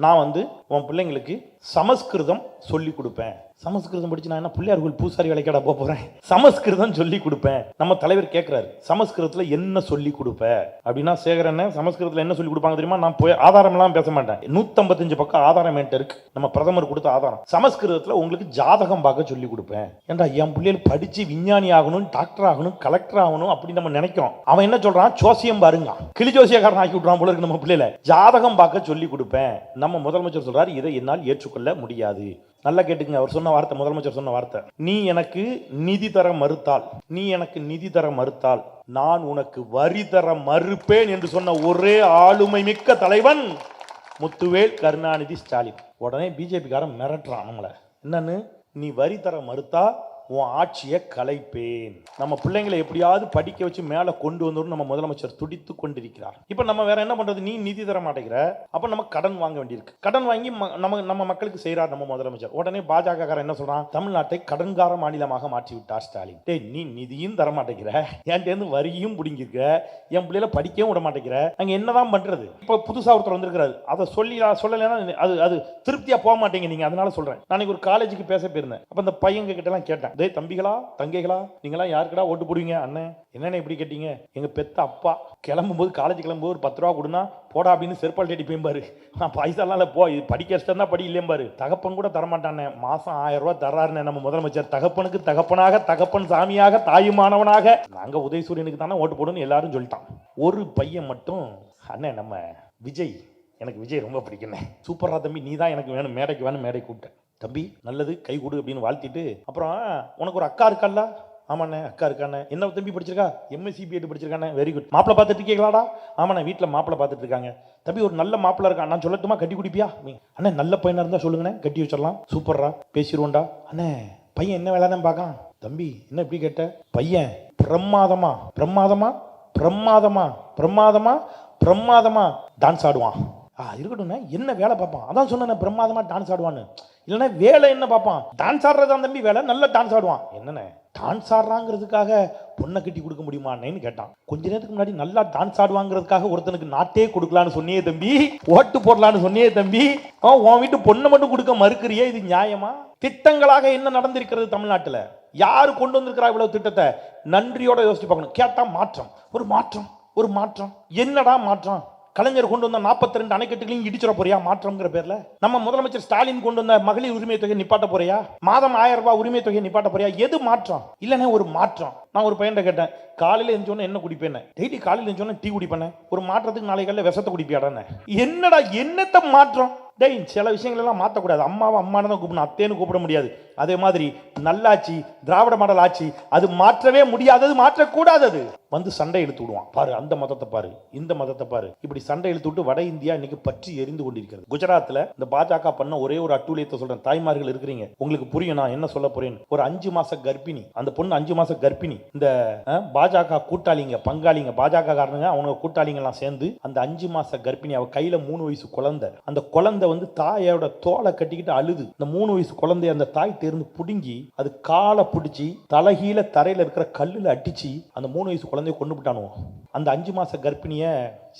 நான் உன் பிள்ளைங்களுக்கு சமஸ்கிருதம் சொல்லி கொடுப்பேன். சமஸ்கிருதம் படிச்சு நான் என்ன பிள்ளையார் கோயில் பூசாரி வேலைக்காட போறேன்? சமஸ்கிருதம் சொல்லி கொடுப்பேன். நம்ம தலைவர் கேட்கிறாரு, சமஸ்கிருதத்துல என்ன சொல்லி கொடுப்ப அப்படின்னா, சேகரன் சமஸ்கிருதத்துல என்ன சொல்லி கொடுப்பாங்க தெரியுமா? நான் போய் ஆதாரம் எல்லாம் பேச மாட்டேன். 155 பக்கம் ஆதாரம் என்கிட்ட இருக்கு. நம்ம பிரதமர் கொடுத்த ஆதாரம். சமஸ்கிருதத்துல உங்களுக்கு ஜாதகம் பார்க்க சொல்லி கொடுப்பேன். ஏன்டா என் பிள்ளைகள் படிச்சு விஞ்ஞானி ஆகணும், டாக்டர் ஆகணும், கலெக்டர் ஆகணும் அப்படி நம்ம நினைக்கிறோம். அவன் என்ன சொல்றான்? ஜோசியம் பாருங்க, கிளி ஜோசியக்காரன் ஆக்கி விட்டுறான் போல இருக்கு நம்ம பிள்ளைல. ஜாதகம் பார்க்க சொல்லி கொடுப்பேன். நம்ம முதலமைச்சர் சொல்றாரு, இதை என்னால் ஏற்றுக்கொள்ள முடியாது. நல்லா கேட்டுங்க, அவர் சொன்ன வார்த்தை, முதலமைச்சர் சொன்ன வார்த்தை, நீ எனக்கு நிதி தர மறுத்தால் நான் உனக்கு வரி தர மறுப்பேன் என்று சொன்ன ஒரே ஆளுமை மிக்க தலைவன் முத்துவேல் கருணாநிதி ஸ்டாலின். உடனே பிஜேபி காரன் மிரட்டுறான் நம்மள, என்னன்னு? நீ வரி தர மறுத்தா உன் ஆட்சியை கலைப்பேன். நம்ம பிள்ளைங்களை எப்படியாவது படிக்க வச்சு மேல கொண்டு வந்துடும் நம்ம முதலமைச்சர் துடித்து கொண்டிருக்கிறார். இப்ப நம்ம வேற என்ன பண்றது? நீ நிதி தர மாட்டேங்கிற, அப்ப நம்ம கடன் வாங்க வேண்டியிருக்கு. கடன் வாங்கி நம்ம மக்களுக்கு செய்யறார் நம்ம முதலமைச்சர். உடனே பாஜக காரன் என்ன சொல்றான்? தமிழ்நாட்டை கடன்கார மாநிலமாக மாற்றி விட்டார் ஸ்டாலின். டேய், நீ நிதியும் தர மாட்டேங்கிற, என்கிட்ட வரியும் பிடிங்கிருக்க, என் பிள்ளைல படிக்கவும் விட மாட்டேங்கிற, அங்க என்னதான் பண்றது? இப்ப புதுசா ஒருத்தர் வந்திருக்கிறாரு, அதை சொல்லலைன்னா அது திருப்தியா போக மாட்டேங்க நீங்க. அதனால சொல்றேன். நான் ஒரு காலேஜுக்கு பேச போயிருந்தேன். அப்ப இந்த பையங்க கிட்ட எல்லாம் கேட்டேன், டேய் தம்பிகளா தங்கைகளா, நீங்களாம் யாருக்கடா ஓட்டு போடுவீங்க? அண்ணன் என்னென்ன இப்படி கேட்டீங்க? எங்க பெத்த அப்பா கிளம்பும் போது, காலேஜ் கிளம்பும் போது 10 ரூபா கொடுனா போடா அப்படின்னு செருப்பால் தேடி போய்பாரு. நான் பைசாலாம் இல்லை, போ, இது படிக்க இஷ்டம் தான், படி இல்லையம்பாரு. தகப்பன் கூட தரமாட்டானே, மாசம் 1000 ரூபா தர்றாருன்னு நம்ம முதலமைச்சர். தகப்பனுக்கு தகப்பனாக, தகப்பன் சாமியாக, தாயுமானவனாக நாங்க உதயசூரியனுக்கு தானே ஓட்டு போடணும்னு எல்லாரும் சொல்லிட்டான். ஒரு பையன் மட்டும், அண்ணன் நம்ம விஜய், எனக்கு விஜய் ரொம்ப பிடிக்குண்ணே, சூப்பரா தம்பி, நீ தான் எனக்கு வேணும், மேடைக்கு வேணும், மேடை கூப்பிட்டேன். தம்பி நல்லது, கை கொடு அப்படின்னு வாழ்த்திட்டு, அப்புறம் உனக்கு ஒரு அக்கா இருக்கால்ல? ஆமாண்ணே அக்கா இருக்காண்ணே. என்ன தம்பி படிச்சிருக்கா? எம்எஸ்சி பிஎட் படிச்சிருக்கானே, வெரி குட். மாப்பிள்ளை பார்த்துட்டு இருக்கீங்களாடா? ஆமாண்ணே வீட்டில் மாப்பிள்ளை பார்த்துட்டு இருக்காங்க. தம்பி ஒரு நல்ல மாப்பிள்ளை இருக்கான், நான் சொல்லட்டுமா? கட்டி குடிப்பியா? அண்ணே நல்ல பையனா இருந்தா சொல்லுங்கண்ணே, கட்டி வச்சிடலாம். சூப்பர்ரா, பேசிடுவோண்டா. அண்ணே பையன் என்ன வேலைன்னு பார்க்கான்? தம்பி என்ன இப்படி கேட்ட? பையன் பிரமாதமா பிரமாதமா பிரமாதமா பிரமாதமா பிரமாதமா டான்ஸ் ஆடுவான். இருக்கட்டும்ண்ணே, என்ன வேலை பார்ப்பான்? அதான் சொன்னேன் பிரமாதமா டான்ஸ் ஆடுவான்னு. இல்லைன்னா வேலை என்ன பார்ப்பான்? டான்ஸ் ஆடுறதான் தம்பி வேலை, நல்ல டான்ஸ் ஆடுவான். என்னண்ணே டான்ஸ் ஆடுறாங்கிறதுக்காக பொண்ணை கட்டி கொடுக்க முடியுமான்னு கேட்டான். கொஞ்ச நேரத்துக்கு முன்னாடி நல்லா டான்ஸ் ஆடுவாங்கிறதுக்காக ஒருத்தனுக்கு நாட்டே கொடுக்கலான்னு சொன்னியே தம்பி, ஓட்டு போடலான்னு சொன்னியே தம்பி, உன் வீட்டு பொண்ணை மட்டும் கொடுக்க மறுக்கிறியே, இது நியாயமா? திட்டங்களாக என்ன நடந்திருக்கிறது தமிழ்நாட்டில்? யாரு கொண்டு வந்திருக்கிறா இவ்வளவு திட்டத்தை? நன்றியோட யோசிச்சு பார்க்கணும். கேட்டா மாற்றம், ஒரு மாற்றம் என்னடா மாற்றம்? கலைஞர் கொண்டு வந்த 42 அணைக்கட்டுகளையும் இடிச்சிட போறியா மாற்றம்ங்கிற பேர்ல? நம்ம முதலமைச்சர் ஸ்டாலின் கொண்டு வந்த மகளிர் உரிமை தொகை நிப்பாட்ட போறியா? மாதம் 1000 ரூபாய் உரிமை தொகை நிப்பாட்ட போறியா? எது மாற்றம்? இல்லைன்னா ஒரு மாற்றம். நான் ஒரு பையன் கேட்டேன், காலையில எழுந்தோன்னு என்ன குடிப்பேன்? டெய்லி காலையில எழுந்தோன்னு டீ குடிப்பேன். ஒரு மாற்றத்துக்கு நாளை காலையில் விஷத்தை குடிப்பியாடான்னு. என்னடா என்னத்த மாற்றம்? டேய் சில விஷயங்கள் எல்லாம் மாற்றக்கூடாது. அம்மாவை அம்மானு தான் கூப்பிடணும், அத்தேன்னு கூப்பிட முடியாது. அதே மாதிரி நல்லாட்சி, திராவிட மாடல் ஆட்சி, அது மாற்றவே முடியாதது, மாற்றக்கூடாதது. சண்டை இழுத்து விடுவான் பாரு, அந்த மதத்தை பாரு, இந்த மதத்தை பாரு, இப்படி சண்டை இழுத்து விட்டு வட இந்தியா இன்னைக்கு பற்றி எரிந்து கொண்டிருக்கிறது. குஜராத்ல இந்த பாஜக பண்ண ஒரே ஒரு அட்டூழியத்தை சொல்றேன். தாய்மார்கள் இருக்கிறீங்க, உங்களுக்கு புரியும் நான் என்ன சொல்ல போறேன். ஒரு 5 மாச கர்ப்பிணி, அந்த பொண்ணு 5 மாச கர்ப்பிணி. இந்த பாஜக கூட்டாளிங்க, பங்காளிங்க, பாஜக காரணங்க, அவங்க கூட்டாளிங்க எல்லாம் சேர்ந்து அந்த 5 மாச கர்ப்பிணி, அவ கையில 3 வயசு குழந்தை, அந்த குழந்தை தாயோட தோலை கட்டிக்கிட்டு அழுது. இந்த 3 வயசு குழந்தைய அந்த தாய் தேர்ந்து புடுங்கி, அது காலை பிடிச்சி தலைகீழ தரையில இருக்கிற கல்லுல அடிச்சு அந்த 3 வயசு குழந்தைய கொண்டு விட்டானுங்க. அந்த 5 மாச கர்ப்பிணிய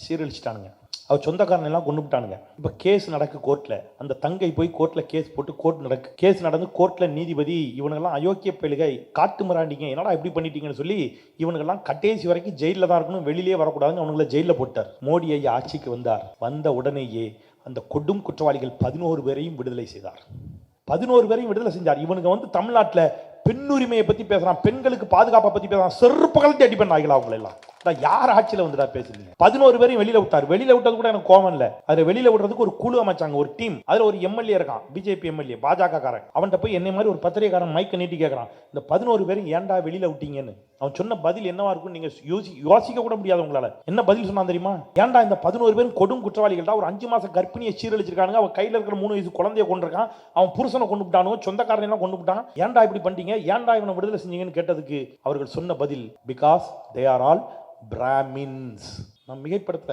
சீரழிச்சிட்டானுங்க. அவ சொந்தக்காரன் எல்லாம் கொண்டு விட்டானுங்க. இப்ப கேஸ் நடக்கு கோர்ட்ல. அந்த தங்கை போய் கோர்ட்ல கேஸ் போட்டு, கோர்ட் நடக்கு. கேஸ் நடந்து கோர்ட்ல நீதிபதி, இவனுங்கெல்லாம் அயோக்கிய பயிலுகை, காட்டு மிராண்டிங்க, என்னடா இப்படி பண்ணிட்டீங்கன்னு சொல்லி இவனுங்கெல்லாம் கடைசி வரைக்கும் ஜெயில தான் இருக்கணும், வெளியிலே வரக்கூடாதுன்னு அவனுங்களை ஜெயில போட்டார். மோடி ஐயா ஆட்சிக்கு வந்தார். வந்த உடனேயே அந்த கொடும் குற்றவாளிகள் 11 பேரையும் விடுதலை செய்தார். 11 பேரையும் விடுதலை செஞ்சார். இவனுங்க தமிழ்நாட்டில் பெண்ணுரிமையை பத்தி பேசுறான், பெண்களுக்கு பாதுகாப்பை பத்தி பேசுறான். செருப்பு கலந்து அடிப்பேன் நாய்களா அவங்களை எல்லாம். யார் ஆட்சியில் வந்துடா பேசுறீங்க? 11 பேரையும் வெளியில விட்டார். வெளியில விட்டது கூட எனக்கு கோவம் இல்ல. அதை வெளியில விடுறதுக்கு ஒரு குழு அமைச்சாங்க, ஒரு டீம். அதுல ஒரு எம்எல்ஏ இருக்கான், பிஜேபி எம்எல்ஏ, பாஜக காரன். அவன்கிட்ட போய் என்னை மாதிரி ஒரு பத்திரிகைக்காரன் மைக்க நீட்டி கேட்கறான், இந்த 11 பேரும் ஏன்டா வெளியில விட்டீங்கன்னு. அவன் சொன்ன பதில் என்னவா இருக்கும் நீங்க யோசிக்க கூட முடியாது உங்களால. என்ன பதில் சொன்னா தெரியுமா? ஏன்டா இந்த 11 பேரும் கொடும் குற்றவாளிகள் தான், ஒரு 5 மாச கர்ப்பிணியை சீரழிச்சிருக்கானுங்க, அவன் கையில இருக்கிற 3 வயசு குழந்தைய கொண்டிருக்கான், அவன் புருஷனை கொண்டு விட்டானோ, சொந்தக்காரனை எல்லாம் கொண்டு விட்டான், ஏன்டா இப்படி பண்ணிட்டீங்க, ஏன்டா இவனை விடுதலை செஞ்சீங்கன்னு கேட்டதுக்கு அவர்கள் சொன்ன பதில், because they are all Brahmins. நான் மிகைப்படுத்த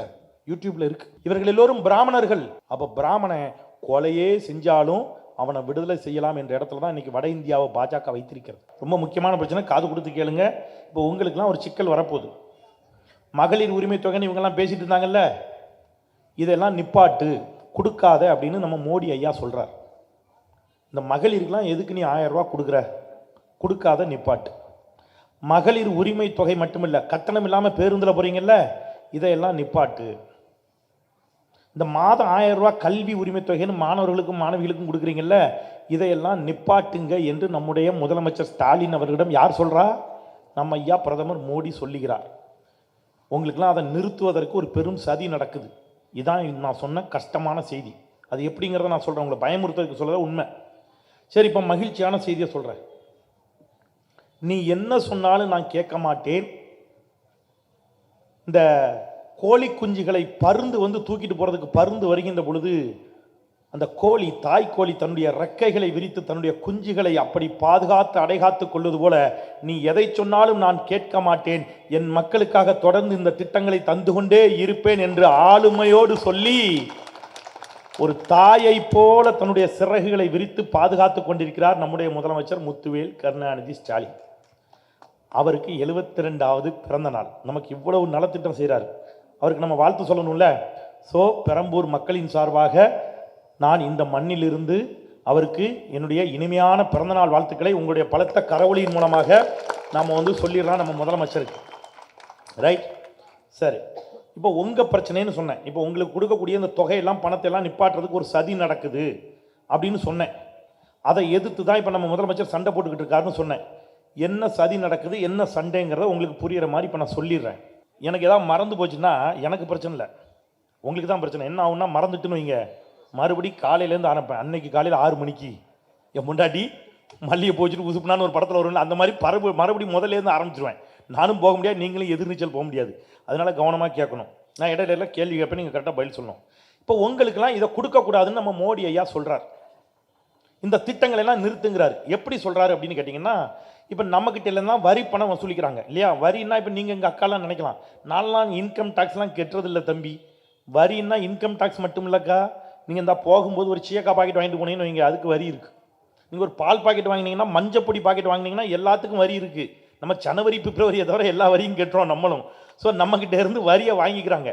யூடியூப்ல இருக்கு. இவர்கள் எல்லோரும் பிராமணர்கள். அப்ப பிராமண கொலையே செஞ்சாலும் அவனை விடுதலை செய்யலாம் என்ற இடத்துல தான் இன்னைக்கு வட இந்தியாவை பாஜக வைத்திருக்கிறது. ரொம்ப முக்கியமான பிரச்சனை, காது கொடுத்து கேளுங்க. இப்போ உங்களுக்குலாம் ஒரு சிக்கல் வரப்போகுது. மகளிர் உரிமை தொகைன்னு இவங்கெல்லாம் பேசிட்டு இருந்தாங்கல்ல, இதெல்லாம் நிப்பாட்டு. கொடுக்காத அப்படின்னு நம்ம மோடி ஐயா சொல்கிறார். இந்த மகளிருக்கெல்லாம் எதுக்கு நீ 1000 ரூபா கொடுக்குற, கொடுக்காத நிப்பாட்டு. மகளிர் உரிமை தொகை மட்டுமில்லை, கட்டணம் இல்லாமல் பேருந்தில் போகிறீங்கல்ல, இதையெல்லாம் நிப்பாட்டு. இந்த மாதம் 1000 ரூபா கல்வி உரிமை தொகைன்னு மாணவர்களுக்கும் மாணவிகளுக்கும் கொடுக்குறீங்கல்ல, இதையெல்லாம் நிப்பாட்டுங்க என்று நம்முடைய முதலமைச்சர் ஸ்டாலின் அவர்களிடம் யார் சொல்கிறா? நம்ம ஐயா பிரதமர் மோடி சொல்லுகிறார். உங்களுக்கெல்லாம் அதை நிறுத்துவதற்கு ஒரு பெரும் சதி நடக்குது. இதான் நான் சொன்ன கஷ்டமான செய்தி. அது எப்படிங்கிறத நான் சொல்கிறேன், உங்களை பயமுறுத்துறதுக்கு சொல்கிறத உண்மை. சரி, இப்போ மகிழ்ச்சியான செய்தியை சொல்கிறேன். நீ என்ன சொன்னாலும் நான் கேட்க மாட்டேன். இந்த கோழி குஞ்சுகளை பருந்து வந்து தூக்கிட்டு போகிறதுக்கு பருந்து வருகின்ற பொழுது அந்த கோழி, தாய்க்கோழி தன்னுடைய ரெக்கைகளை விரித்து தன்னுடைய குஞ்சுகளை அப்படி பாதுகாத்து அடைகாத்து கொள்வது போல நீ எதை சொன்னாலும் நான் கேட்க மாட்டேன், என் மக்களுக்காக தொடர்ந்து இந்த திட்டங்களை தந்து கொண்டே இருப்பேன் என்று ஆளுமையோடு சொல்லி ஒரு தாயை போல தன்னுடைய சிறகுகளை விரித்து பாதுகாத்து கொண்டிருக்கிறார் நம்முடைய முதலமைச்சர் முத்துவேல் கருணாநிதி ஸ்டாலின். அவருக்கு 72வது பிறந்த நாள். நமக்கு இவ்வளவு நலத்திட்டம் செய்கிறார், அவருக்கு நம்ம வாழ்த்து சொல்லணும்ல. ஸோ பெரம்பூர் மக்களின் சார்பாக நான் இந்த மண்ணிலிருந்து அவருக்கு என்னுடைய இனிமையான பிறந்தநாள் வாழ்த்துக்களை உங்களுடைய பலத்த கரவொலியின் மூலமாக நாம் வந்து சொல்லிடலாம் நம்ம முதலமைச்சருக்கு. ரைட், சரி. இப்போ உங்கள் பிரச்சனைன்னு சொன்னேன். இப்போ உங்களுக்கு கொடுக்கக்கூடிய இந்த தொகையெல்லாம் பணத்தையெல்லாம் நிப்பாட்டுறதுக்கு ஒரு சதி நடக்குது அப்படின்னு சொன்னேன். அதை எதிர்த்து தான் இப்போ நம்ம முதலமைச்சர் சண்டை போட்டுக்கிட்டு இருக்காருன்னு சொன்னேன். என்ன சதி நடக்குது, என்ன சண்டைங்கிறத உங்களுக்கு புரிகிற மாதிரி இப்போ நான் சொல்லிடுறேன். எனக்கு ஏதாவது மறந்து போச்சுன்னா எனக்கு பிரச்சனை இல்லை, உங்களுக்கு தான் பிரச்சனை. என்ன ஆகுன்னா, மறந்துட்டுன்னு வைங்க, மறுபடி காலையிலேருந்து ஆரம்பிப்பேன். அன்னைக்கு காலையில் 6 மணிக்கு என் முண்டாட்டி மல்லிகை போச்சுட்டு உசுப்புனான்னு ஒரு படத்தில் வரும்ல, அந்த மாதிரி மறுபடியும் முதல்லேருந்து ஆரம்பிச்சிருவேன். நானும் போக முடியாது, நீங்களும் எதிர்நீச்சல் போக முடியாது. அதனால் கவனமாக கேட்கணும். நான் இடையில கேள்வி கேட்பேன், நீங்கள் கரெக்டாக பதில் சொல்லணும். இப்போ உங்களுக்கெல்லாம் இதை கொடுக்கக்கூடாதுன்னு நம்ம மோடி ஐயா சொல்கிறார். இந்த திட்டங்களை எல்லாம் நிறுத்துங்கிறார். எப்படி சொல்கிறாரு அப்படின்னு கேட்டிங்கன்னா, இப்போ நம்மக்கிட்ட தான் வரி பணம் வசூலிக்கிறாங்க இல்லையா? வரின்னா இப்போ நீங்கள் எங்கள் அக்காலாம் நினைக்கலாம், நான்லாம் இன்கம் டேக்ஸ்லாம் கெட்டுறதில்லை தம்பி. வரின்னா இன்கம் டேக்ஸ் மட்டும் இல்லைக்கா, நீங்கள் இந்த போகும்போது ஒரு சீயக்கா பாக்கெட் வாங்கிட்டு போனீங்கன்னு வைங்க, அதுக்கு வரி இருக்குது. நீங்கள் ஒரு பால் பாக்கெட் வாங்கினீங்கன்னா, மஞ்சப்பொடி பாக்கெட் வாங்கினீங்கன்னா எல்லாத்துக்கும் வரி இருக்குது. நம்ம ஜனவரி பிப்ரவரியை தவிர எல்லா வரியும் கெட்டுறோம் நம்மளும். ஸோ நம்மக்கிட்ட இருந்து வரியை வாங்கிக்கிறாங்க.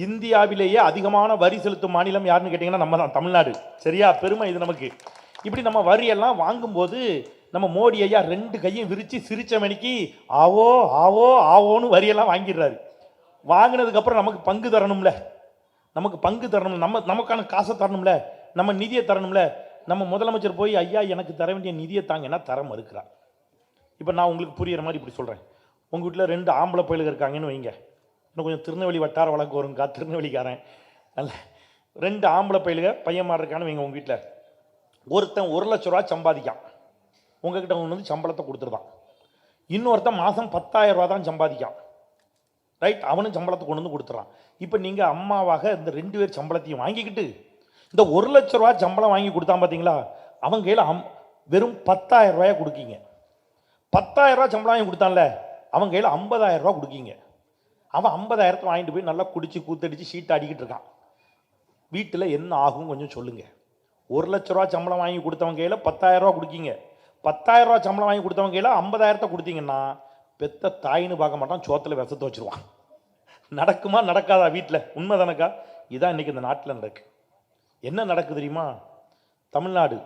இந்தியாவிலேயே அதிகமான வரி செலுத்தும் மாநிலம் யாருன்னு கேட்டிங்கன்னா நம்ம தான், தமிழ்நாடு. சரியா? பெருமை இது நமக்கு. இப்படி நம்ம வரியெல்லாம் வாங்கும்போது நம்ம மோடி ஐயா 2 கையும் விரித்து சிரிச்ச மணிக்கு ஆவோ ஆவோ ஆவோன்னு வரியெல்லாம் வாங்கிடுறாரு. வாங்கினதுக்கப்புறம் நமக்கு பங்கு தரணும்ல, நமக்கு பங்கு தரணும், நமக்கான காசை தரணும்ல, நம்ம நிதியை தரணும்ல. நம்ம முதலமைச்சர் போய் ஐயா எனக்கு தர வேண்டிய நிதியை தாங்கன்னா தர மறுக்கிறார். இப்போ நான் உங்களுக்கு புரிகிற மாதிரி இப்படி சொல்கிறேன். உங்கள் வீட்டில் 2 ஆம்பளை பயிலுக இருக்காங்கன்னு வைங்க, இன்னும் கொஞ்சம் திருநெல்வேலி வட்டார வழக்கு வருங்கக்கா, திருநெல்வேலிக்காரன் அல்ல, 2 ஆம்பளை பயிலுக பையன் மாதிரி இருக்கான்னு வைங்க. உங்கள் வீட்டில் ஒருத்தன் 1 லட்ச ரூபா சம்பாதிக்கான், உங்ககிட்ட ஒன்று வந்து சம்பளத்தை கொடுத்துருதான். இன்னொருத்தன் மாதம் 10,000 ரூபா தான் சம்பாதிக்கான். ரைட், அவனும் சம்பளத்தை கொண்டு வந்து கொடுத்துறான். இப்போ நீங்கள் அம்மாவாக இந்த 2 பேர் சம்பளத்தையும் வாங்கிக்கிட்டு இந்த 1 லட்ச ரூபா சம்பளம் வாங்கி கொடுத்தான் பார்த்தீங்களா, அவங்க கையில் வெறும் 10,000 ரூபாயை கொடுக்கீங்க. 10,000 ரூபா சம்பளம் வாங்கி கொடுத்தான்ல, அவன் கையில் 50,000 ரூபா கொடுக்கீங்க. அவன் 50,000 வாங்கிட்டு போய் நல்லா குடிச்சு கூத்தடிச்சு ஷீட் அடிக்கிட்டு இருக்கான். வீட்டில் என்ன ஆகும் கொஞ்சம் சொல்லுங்கள். 1 லட்ச ரூபா சம்பளம் வாங்கி கொடுத்தவங்க கையில் 10,000 ரூபா கொடுக்கீங்க. 10,000 ரூபா சம்பளம் வாங்கி கொடுத்தவங்க கையில் 50,000 கொடுத்தீங்கன்னா பெத்த தாயின்னு பார்க்க மாட்டான், சோத்தில் விஷத்தை வச்சுருவான். நடக்குமா நடக்காதா வீட்டில்? உண்மை தானக்கா? இதான் இன்றைக்கி இந்த நாட்டில் நடக்கு. என்ன நடக்குது தெரியுமா? தமிழ்நாடு,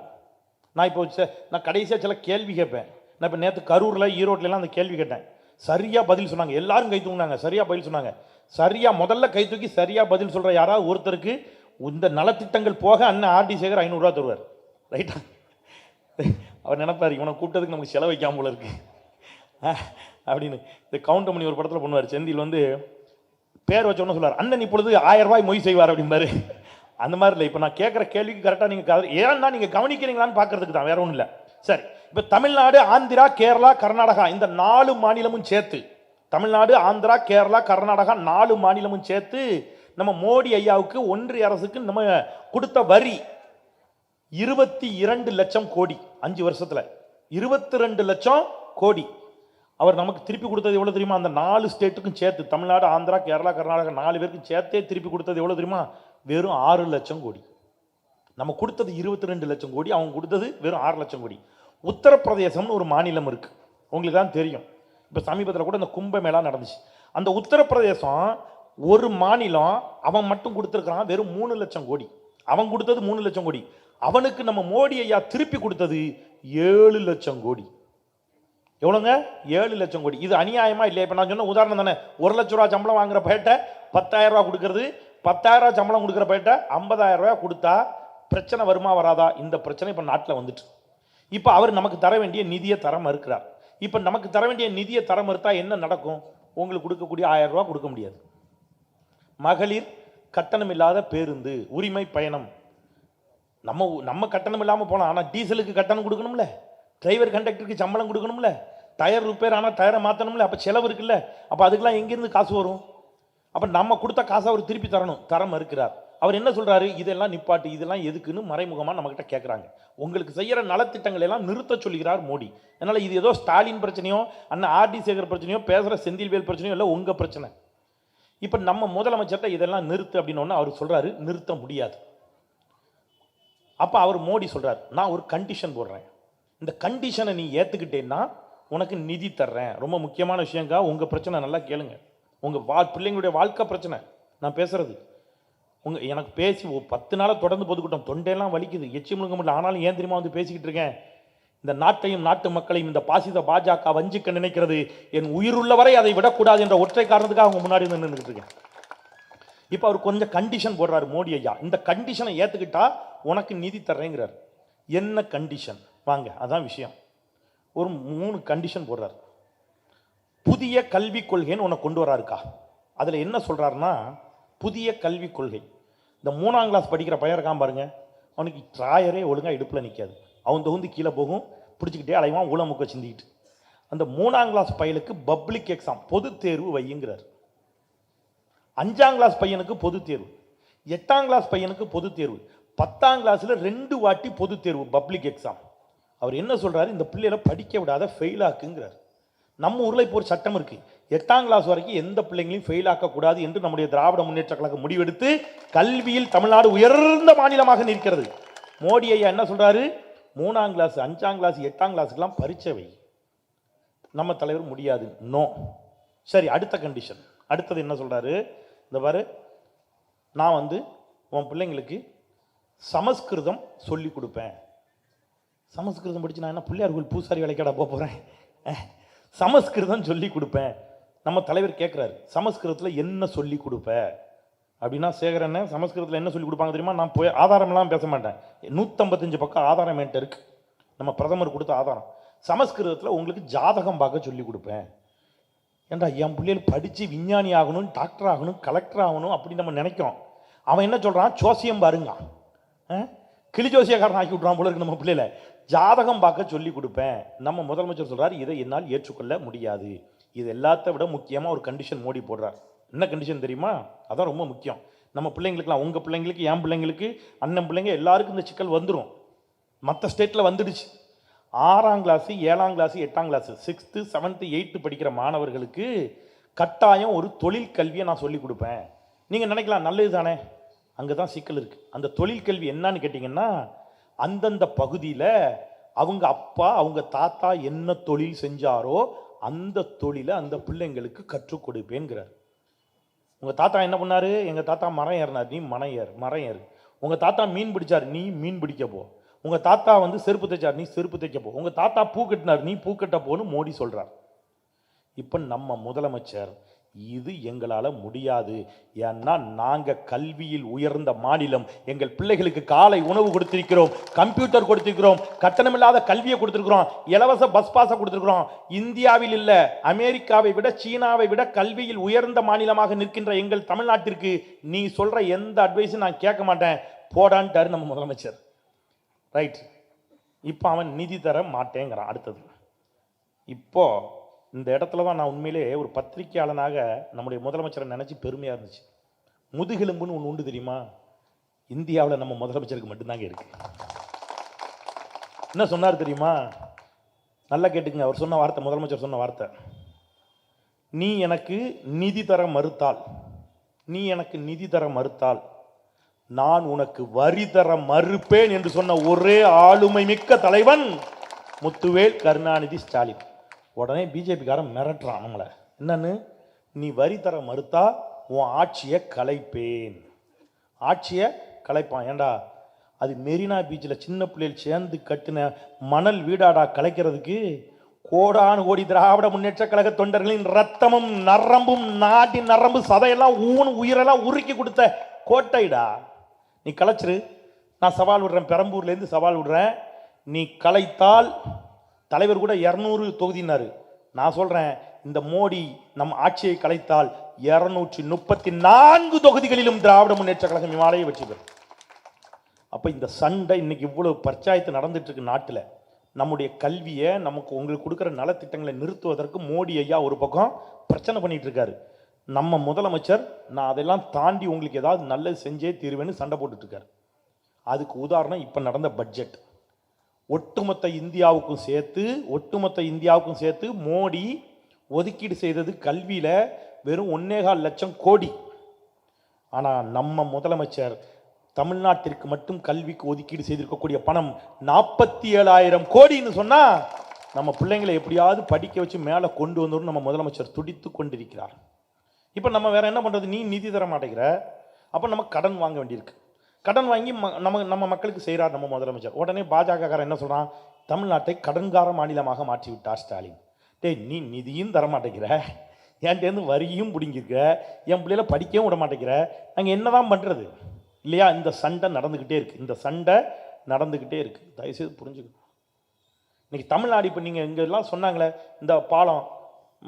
நான் இப்போ நான் கடைசியாக சில கேள்வி கேட்பேன். நான் இப்போ நேற்று கரூரில் ஈரோட்லாம் அந்த கேள்வி கேட்டேன். சரியாக பதில் சொன்னாங்க, எல்லாரும் கை தூங்கினாங்க. சரியாக பதில் சொன்னாங்க. சரியாக முதல்ல கை தூக்கி சரியாக பதில் சொல்கிற யாராவது ஒருத்தருக்கு இந்த நலத்திட்டங்கள் போக அண்ணன் ஆர்டி சேகர் 500 ரூபா தருவார். ரைட்டா? அவர் நினைப்பார், இவனை கூப்பிட்டதுக்கு நமக்கு செலவு வைக்காம போல இருக்கு அப்படின்னு. இந்த கவுண்டமணி ஒரு படத்தில் பண்ணுவார், செந்தில் வந்து பேர் வச்சோன்னு சொல்லுவார், அண்ணன் இப்பொழுது 1000 ரூபாய் மொய் செய்வார் அப்படிம்பாரு. அந்த மாதிரி இல்லை. இப்போ நான் கேட்குற கேள்விக்கு கரெக்டாக நீங்கள் ஏன்னா நீங்கள் கவனிக்கிறீங்களான்னு பார்க்கறதுக்கு தான், வேற ஒன்றும் இல்லை. சரி, இப்போ தமிழ்நாடு, ஆந்திரா, கேரளா, கர்நாடகா இந்த 4 மாநிலமும் சேர்த்து, தமிழ்நாடு, ஆந்திரா, கேரளா, கர்நாடகா 4 மாநிலமும் சேர்த்து நம்ம மோடி ஐயாவுக்கு ஒன்றிய அரசுக்கு நம்ம கொடுத்த வரி 22 லட்சம் கோடி. 5 வருஷத்தில் 22 லட்சம் கோடி அவர் நமக்கு திருப்பி கொடுத்தது எவ்வளோ தெரியுமா? அந்த 4 ஸ்டேட்டுக்கும் சேர்த்து, தமிழ்நாடு, ஆந்திரா, கேரளா, கர்நாடகா 4 பேருக்கும் சேர்த்தே திருப்பி கொடுத்தது எவ்வளோ தெரியுமா? வெறும் 6 லட்சம் கோடி. நம்ம கொடுத்தது 22 லட்சம் கோடி, அவங்க கொடுத்தது வெறும் 6 லட்சம் கோடி. உத்தரப்பிரதேசம்னு ஒரு மாநிலம் இருக்குது, உங்களுக்கு தான் தெரியும். இப்போ சமீபத்தில் கூட இந்த கும்பமேளா நடந்துச்சு. அந்த உத்தரப்பிரதேசம் ஒரு மாநிலம், அவன் மட்டும் கொடுத்துருக்கான் வெறும் 3 லட்சம் கோடி. அவன் கொடுத்தது 3 லட்சம் கோடி. அவனுக்கு நம்ம மோடி ஐயா திருப்பி கொடுத்தது 7 லட்சம் கோடி. எவ்வளோங்க? 7 லட்சம் கோடி. இது அநியாயமா இல்லையா? இப்போ நான் சொன்ன உதாரணம் தானே. 1 லட்ச ரூபா சம்பளம் வாங்குற பையட்ட 10,000 ரூபா கொடுக்கறது, 10,000 ரூபா சம்பளம் கொடுக்குற பையட்ட 50,000 ரூபா கொடுத்தா பிரச்சனை வருமா வராதா? இந்த பிரச்சனை இப்போ நாட்டில் வந்துட்டு. இப்போ அவர் நமக்கு தர வேண்டிய நிதியை தர மறுக்கிறார். இப்போ நமக்கு தர வேண்டிய நிதியை தர மறுத்தா என்ன நடக்கும்? உங்களுக்கு கொடுக்கக்கூடிய 1000 ரூபா கொடுக்க முடியாது. மகளிர் கட்டணம் இல்லாத பேருந்து உரிமை பயணம் நம்ம கட்டணம் இல்லாமல் போகலாம். ஆனால் டீசலுக்கு கட்டணம் கொடுக்கணும்ல, டிரைவர் கண்டக்டருக்கு சம்பளம் கொடுக்கணும்ல, டயர் ரிப்பேர் ஆனால் டயரை மாற்றணும்ல, அப்போ செலவு இருக்குல்ல. அப்போ அதுக்கெல்லாம் எங்கேருந்து காசு வரும்? அப்போ நம்ம கொடுத்த காசை அவர் திருப்பி தரணும். தர மறுக்கிறார். அவர் என்ன சொல்றாரு? இதெல்லாம் நிப்பாட்டு, இதெல்லாம் எதுக்குன்னு மறைமுகமாக நம்மகிட்ட கேட்குறாங்க. உங்களுக்கு செய்கிற நலத்திட்டங்கள் எல்லாம் நிறுத்த சொல்லுகிறார் மோடி. அதனால் இது ஏதோ ஸ்டாலின் பிரச்சனையோ அண்ணன் ஆர்டி சேகர் பிரச்சனையோ பேசுகிற செந்தில்வேல் பிரச்சனையோ இல்லை, உங்கள் பிரச்சனை. இப்போ நம்ம முதலமைச்சர்கிட்ட இதெல்லாம் நிறுத்து அப்படின்னு அவர் சொல்றாரு, நிறுத்த முடியாது. அப்போ அவர் மோடி சொல்றார், நான் ஒரு கண்டிஷன் போடுறேன், இந்த கண்டிஷனை நீ ஏற்றுக்கிட்டேன்னா உனக்கு நிதி தர்றேன். ரொம்ப முக்கியமான விஷயங்கா, உங்கள் பிரச்சனை நல்லா கேளுங்க. உங்கள் பிள்ளைங்களுடைய வாழ்க்கை பிரச்சனை நான் பேசுறது. எனக்கு பேசி 10 நாளாக தொடர்ந்து பொதுக்கூட்டம், தொண்டையெல்லாம் வலிக்குது, எச்சி முழுங்க முடியல. ஆனாலும் ஏன் தெரியுமா வந்து பேசிக்கிட்டு இருக்கேன்? இந்த நாட்டையும் நாட்டு மக்களையும் இந்த பாசித பாஜக வஞ்சிக்க நினைக்கிறது. என் உயிருள்ளவரை அதை விடக்கூடாது என்ற ஒற்றை காரணத்துக்காக அவங்க முன்னாடி நின்றுட்டு இருக்கேன். இப்போ அவர் கொஞ்சம் கண்டிஷன் போடுறாரு மோடி ஐயா. இந்த கண்டிஷனை ஏற்றுக்கிட்டா உனக்கு நிதி தர்றேங்கிறார். என்ன கண்டிஷன்? வாங்க, அதான் விஷயம். ஒரு 3 கண்டிஷன் போடுறார். புதிய கல்விக் கொள்கைன்னு உன்னை கொண்டு வராருக்கா. அதில் என்ன சொல்கிறாருன்னா, புதிய கல்விக் கொள்கை. இந்த 3ஆம் கிளாஸ் படிக்கிற பையன் இருக்கான் பாருங்க, அவனுக்கு ட்ராயரே ஒழுங்காக இடுப்பில் நிற்காது, அவன் தொகுந்து கீழே போகும், பிடிச்சிக்கிட்டே அலைவான் ஊழமுக்க சிந்திக்கிட்டு. அந்த 3ஆம் கிளாஸ் பையனுக்கு பப்ளிக் எக்ஸாம் பொது தேர்வு வையுங்கிறார். 5ஆம் கிளாஸ் பையனுக்கு பொது தேர்வு, 8ஆம் கிளாஸ் பையனுக்கு பொது தேர்வு, 10ஆம் கிளாஸில் 2 வாட்டி பொது தேர்வு பப்ளிக் எக்ஸாம். அவர் என்ன சொல்றாரு? இந்த பிள்ளைகளை படிக்க விடாத ஃபெயில் ஆக்குங்கிறார். நம்ம ஊரில் இப்போ ஒரு சட்டம் இருக்கு, 8ஆம் கிளாஸ் வரைக்கும் எந்த பிள்ளைங்களையும் ஃபெயில் ஆக்கக்கூடாது என்று நம்முடைய திராவிட முன்னேற்ற கழகம் முடிவெடுத்து கல்வியில் தமிழ்நாடு உயர்ந்த மாநிலமாக நிற்கிறது. மோடி ஐயா என்ன சொல்றாரு? 3ஆம் கிளாஸ் 5ஆம் கிளாஸ் 8ஆம் கிளாஸுக்கெல்லாம் பரீட்சை வை. நம்ம தலைவர் முடியாது, நோ. சரி, அடுத்த கண்டிஷன். அடுத்தது என்ன சொல்றாரு? இந்த பாரு, நான் உன் பிள்ளைங்களுக்கு சமஸ்கிருதம் சொல்லி கொடுப்பேன். சமஸ்கிருதம் படிச்சு நான் என்ன பிள்ளையார் கோயில் பூசாரி வேலைக்கடா போகிறேன்? சமஸ்கிருதம் சொல்லி கொடுப்பேன். நம்ம தலைவர் கேட்குறாரு, சமஸ்கிருதத்தில் என்ன சொல்லி கொடுப்ப அப்படின்னா, சேகரன் சமஸ்கிருதத்தில் என்ன சொல்லி கொடுப்பாங்க தெரியுமா? நான் போய் ஆதாரம்லாம் பேச மாட்டேன், 155 பக்கம் ஆதாரம் என்கிட்ட இருக்கு, நம்ம பிரதமர் கொடுத்த ஆதாரம். சமஸ்கிருதத்தில் உங்களுக்கு ஜாதகம் பார்க்க சொல்லி கொடுப்பேன். ஏன்டா, என் பிள்ளைகள் படித்து விஞ்ஞானி ஆகணும், டாக்டர் ஆகணும், கலெக்டர் ஆகணும் அப்படின்னு நம்ம நினைக்கிறோம். அவன் என்ன சொல்கிறான்? ஜோசியம் பாருங்க, கிளி ஜோசியக்காரன் ஆக்கி விட்றான் போல இருக்கு நம்ம பிள்ளைல. ஜாதகம் பார்க்க சொல்லி கொடுப்பேன். நம்ம முதலமைச்சர் சொல்கிறார், இதை என்னால் ஏற்றுக்கொள்ள முடியாது. இது எல்லாத்த விட முக்கியமாக ஒரு கண்டிஷன் மோடி போடுறார். என்ன கண்டிஷன் தெரியுமா? அதான் ரொம்ப முக்கியம். நம்ம பிள்ளைங்களுக்குலாம், உங்கள் பிள்ளைங்களுக்கு, என் பிள்ளைங்களுக்கு, அண்ணன் பிள்ளைங்க எல்லாருக்கும் இந்த சிக்கல் வந்துடும். மற்ற ஸ்டேட்டில் வந்துடுச்சு. 6ஆம் கிளாஸ் 7ஆம் கிளாஸ் 8ஆம் கிளாஸ் 6th 7th 8th படிக்கிற மாணவர்களுக்கு கட்டாயம் ஒரு தொழில் கல்வியை நான் சொல்லிக் கொடுப்பேன். நீங்கள் நினைக்கலாம் நல்லது தானே, அங்கே தான் சிக்கல் இருக்குது. அந்த தொழில் கல்வி என்னன்னு கேட்டிங்கன்னா, அந்தந்த பகுதியில் அவங்க அப்பா அவங்க தாத்தா என்ன தொழில் செஞ்சாரோ அந்த தொழிலை அந்த பிள்ளைங்களுக்கு கற்றுக் கொடுப்பேங்கிறார். உங்கள் தாத்தா என்ன பண்ணார்? எங்கள் தாத்தா மரம் ஏறினார், நீ மரம் ஏறு. உங்கள் தாத்தா மீன் பிடிச்சார், நீ மீன் பிடிக்க போ. உங்கள் தாத்தா செருப்பு தைச்சார், நீ செருப்பு தைக்க போ. உங்கள் தாத்தா பூ கட்டினார், நீ பூ கட்ட போன்னு மோடி சொல்கிறார். இப்போ நம்ம முதலமைச்சர், இது எங்களால் முடியாது, ஏன்னா நாங்கள் கல்வியில் உயர்ந்த மாநிலம், எங்கள் பிள்ளைகளுக்கு காலை உணவு கொடுத்திருக்கிறோம், கம்ப்யூட்டர் கொடுத்திருக்கிறோம், கட்டணமில்லாத கல்வியை கொடுத்திருக்கிறோம், இலவச பஸ் பாஸை கொடுத்திருக்கிறோம். இந்தியாவில் இல்லை, அமெரிக்காவை விட சீனாவை விட கல்வியில் உயர்ந்த மாநிலமாக நிற்கின்ற எங்கள் தமிழ்நாட்டிற்கு நீ சொல்கிற எந்த அட்வைஸும் நான் கேட்க மாட்டேன், போடான்ட்டாரு நம்ம முதலமைச்சர். ரைட். இப்போ அவன் நிதி தர மாட்டேங்கிறான். அடுத்தது, இப்போ இந்த இடத்துல தான் நான் உண்மையிலே ஒரு பத்திரிகையாளனாக நம்முடைய முதலமைச்சரை நினச்சி பெருமையாக இருந்துச்சு. முதுகெலும்புன்னு ஒன்று உண்டு தெரியுமா? இந்தியாவில் நம்ம முதலமைச்சருக்கு மட்டும்தாங்க இருக்கு. என்ன சொன்னார் தெரியுமா? நல்லா கேட்டுக்குங்க. அவர் சொன்ன வார்த்தை, முதலமைச்சர் சொன்ன வார்த்தை, நீ எனக்கு நிதி தர மறுத்தால் நான் உனக்கு வரி தர மறுப்பேன் என்று சொன்ன ஒரே ஆளுமை மிக்க தலைவன் முத்துவேல் கருணாநிதி ஸ்டாலின். உடனே பிஜேபிக்காரன் மிரட்டுறான் நம்மளை. என்னன்னு? நீ வரி தர மறுத்தா உன் ஆட்சியை கலைப்பேன். ஆட்சியை கலைப்பான். ஏண்டா அது மெரினா பீச்சில் சின்ன பிள்ளைகள் சேர்ந்து கட்டின மணல் வீடாடா கலைக்கிறதுக்கு கோடானு கோடி திராவிட முன்னேற்ற கழக தொண்டர்களின் ரத்தமும் நரம்பும் நாட்டின் நரம்பு சதையெல்லாம் உயிரெல்லாம் உருக்கி கொடுத்த கோட்டைடா. நீ கலைச்சிரு, நான் சவால் விடுறேன், பெரம்பூர்லேருந்து சவால் விடுறேன். நீ கலைத்தால் தலைவர் கூட 200 தொகுதினாரு. நான் சொல்றேன், இந்த மோடி நம் ஆட்சியை கலைத்தால் 234 தொகுதிகளிலும் திராவிட முன்னேற்ற கழகம் இமாலய வெற்றி பெறும். அப்ப இந்த சண்டை இன்னைக்கு இவ்வளவு பஞ்சாயத்து நடந்துட்டு இருக்கு நாட்டில். நம்முடைய கல்வியை நமக்கு உங்களுக்கு கொடுக்குற நலத்திட்டங்களை நிறுத்துவதற்கு மோடி ஐயா ஒரு பக்கம் பிரச்சனை பண்ணிட்டு இருக்காரு. நம்ம முதலமைச்சர் நான் அதெல்லாம் தாண்டி உங்களுக்கு ஏதாவது நல்லது செஞ்சே தீர்வேன்னு சண்டை போட்டுட்டு இருக்காரு. அதுக்கு உதாரணம் இப்ப நடந்த பட்ஜெட். ஒட்டுமொத்த இந்தியாவுக்கும் சேர்த்து மோடி ஒதுக்கீடு செய்தது கல்வியில வெறும் 1.25 லட்சம் கோடி. ஆனா நம்ம முதலமைச்சர் தமிழ்நாட்டிற்கு மட்டும் கல்விக்கு ஒதுக்கீடு செய்திருக்கக்கூடிய பணம் 47,000 கோடின்னு சொன்னா நம்ம பிள்ளைங்களை எப்படியாவது படிக்க வச்சு மேலே கொண்டு வந்துடும் நம்ம முதலமைச்சர் துடித்து கொண்டிருக்கிறார். இப்போ நம்ம வேற என்ன பண்றது? நீ நிதி தர மாட்டேங்கிற, அப்போ நம்ம கடன் வாங்க வேண்டியிருக்கு. கடன் வாங்கி நம்ம மக்களுக்கு செய்கிறார் நம்ம முதலமைச்சர். உடனே பாஜகக்காரன் என்ன சொல்றான்? தமிழ்நாட்டை கடன்கார மாநிலமாக மாற்றி விட்டார் ஸ்டாலின். டேய், நீ நிதியும் தர மாட்டேங்கிற, என்கிட்டேருந்து வரியும் பிடிங்கிருக்க, என் பிள்ளைகளை படிக்கவும் விட மாட்டேங்கிற, நாங்கள் என்னதான் பண்றது இல்லையா? இந்த சண்டை நடந்துக்கிட்டே இருக்கு. தயவுசெய்து புரிஞ்சுக்கணும். இன்னைக்கு தமிழ்நாடு இப்போ நீங்கள் இங்கெல்லாம் சொன்னாங்களே, இந்த பாலம்,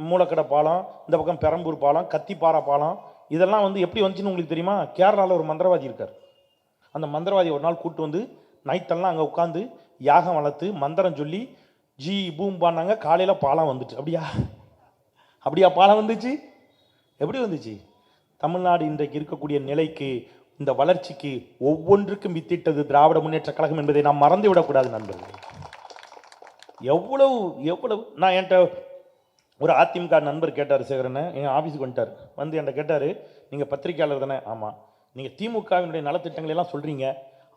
மூலக்கடை பாலம், இந்த பக்கம் பெரம்பூர் பாலம், கத்திப்பாறை பாலம், இதெல்லாம் வந்து எப்படி வந்துச்சுன்னு உங்களுக்கு தெரியுமா? கேரளாவில் ஒரு மந்திரவாதி இருக்கார். அந்த மந்திரவாதி ஒரு நாள் கூப்பிட்டு வந்து நைட்டெல்லாம் அங்கே உட்காந்து யாகம் வளர்த்து மந்திரம் சொல்லி ஜி பூம் பண்ணாங்க. காலையில் பாலம் வந்துட்டு. அப்படியா பாலம் வந்துச்சு? எப்படி வந்துச்சு? தமிழ்நாடு இன்றைக்கு இருக்கக்கூடிய நிலைக்கு, இந்த வளர்ச்சிக்கு ஒவ்வொன்றுக்கும் வித்திட்டது திராவிட முன்னேற்ற கழகம் என்பதை நாம் மறந்து விடக்கூடாது நண்பர்கள். எவ்வளவு நான் என்கிட்ட ஒரு அதிமுக நண்பர் கேட்டார், சேகரன் என் ஆஃபீஸுக்கு வந்துட்டார். வந்து என்கிட்ட கேட்டார், நீங்கள் பத்திரிகையாளர் தானே? ஆமாம். நீங்கள் திமுகவினுடைய நலத்திட்டங்கள் எல்லாம் சொல்கிறீங்க,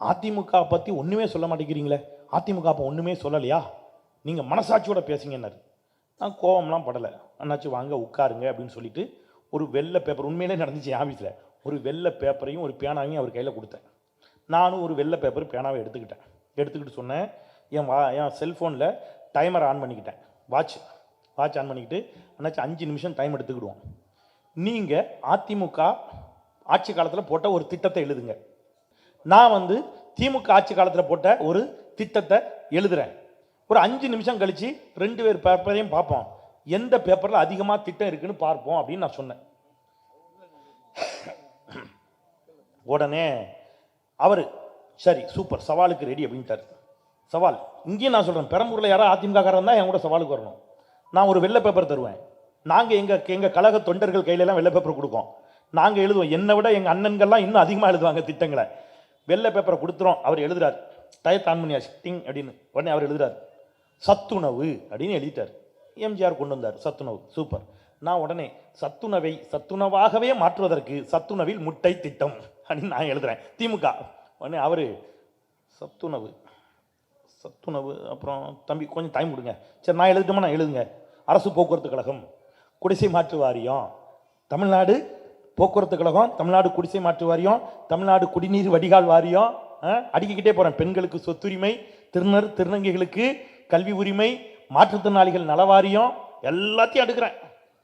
அதிமுக பற்றி ஒன்றுமே சொல்ல மாட்டேங்கிறீங்களே, அதிமுக அப்போ ஒன்றுமே சொல்லலையா? நீங்கள் மனசாட்சியோட பேசுங்கன்னாரு. நான் கோபம்லாம் படலை. அண்ணாச்சி வாங்க உட்காருங்க அப்படின்னு சொல்லிட்டு ஒரு வெள்ளை பேப்பர், உண்மையிலே நடந்துச்சு என் ஆஃபீஸில், ஒரு வெள்ளை பேப்பரையும் ஒரு பேனாவையும் அவர் கையில் கொடுத்தேன். நானும் ஒரு வெள்ளை பேப்பர் பேனாவை எடுத்துக்கிட்டு சொன்னேன், என் செல்ஃபோனில் டைமரை ஆன் பண்ணிக்கிட்டேன், வாட்ச் ஆன் பண்ணிக்கிட்டு, அண்ணாச்சி 5 நிமிஷம் டைம் எடுத்துக்கிடுவோம். நீங்கள் அதிமுக ஆட்சி காலத்தில் போட்ட ஒரு திட்டத்தை எழுதுங்க, நான் வந்து திமுக ஆட்சி காலத்தில் போட்ட ஒரு திட்டத்தை எழுதுகிறேன். ஒரு 5 நிமிஷம் கழித்து 2 பேர் பேப்பரையும் பார்ப்போம், எந்த பேப்பரில் அதிகமாக திட்டம் இருக்குன்னு பார்ப்போம் அப்படின்னு நான் சொன்னேன். உடனே அவர் சரி சூப்பர், சவாலுக்கு ரெடி அப்படின்ட்டார். சவால் இங்கேயும் நான் சொல்கிறேன், பெரம்பூரில் யாராவது அதிமுக காரன் தான் என் கூட சவாலுக்கு வரணும். நான் ஒரு வெள்ளை பேப்பர் தருவேன். நாங்கள் எங்கள் கழக தொண்டர்கள் கையிலெல்லாம் வெள்ளை பேப்பர் கொடுப்போம். நாங்கள் எழுதுவோம். என்னை விட எங்கள் அண்ணன்கள்லாம் இன்னும் அதிகமாக எழுதுவாங்க திட்டங்களை. வெள்ளை பேப்பரை கொடுத்துறோம். அவர் எழுதுறார், டயத்தான் பண்ணியாச்சு டிங் அப்படின்னு. உடனே அவர் எழுதுறார், சத்துணவு அப்படின்னு எழுதிட்டார். எம்ஜிஆர் கொண்டு வந்தார் சத்துணவு, சூப்பர். நான் உடனே சத்துணவை சத்துணவாகவே மாற்றுவதற்கு சத்துணவில் முட்டை திட்டம் அப்படின்னு நான் எழுதுறேன், திமுக. உடனே அவர் சத்துணவு, அப்புறம் தம்பி கொஞ்சம் டைம் கொடுங்க. சரி நான் எழுதிட்டோமா? நான் எழுதுங்க. அரசு போக்குவரத்து கழகம், குடிசை மாற்று வாரியம், தமிழ்நாடு போக்குவரத்து கழகம், தமிழ்நாடு குடிசை மாற்று வாரியம், தமிழ்நாடு குடிநீர் வடிகால் வாரியம், அடுக்கிக்கிட்டே போகிறேன். பெண்களுக்கு சொத்துரிமை, திருநங்கைகளுக்கு கல்வி உரிமை, மாற்றுத்திறனாளிகள் நல வாரியம், எல்லாத்தையும் அடுக்கிறேன்.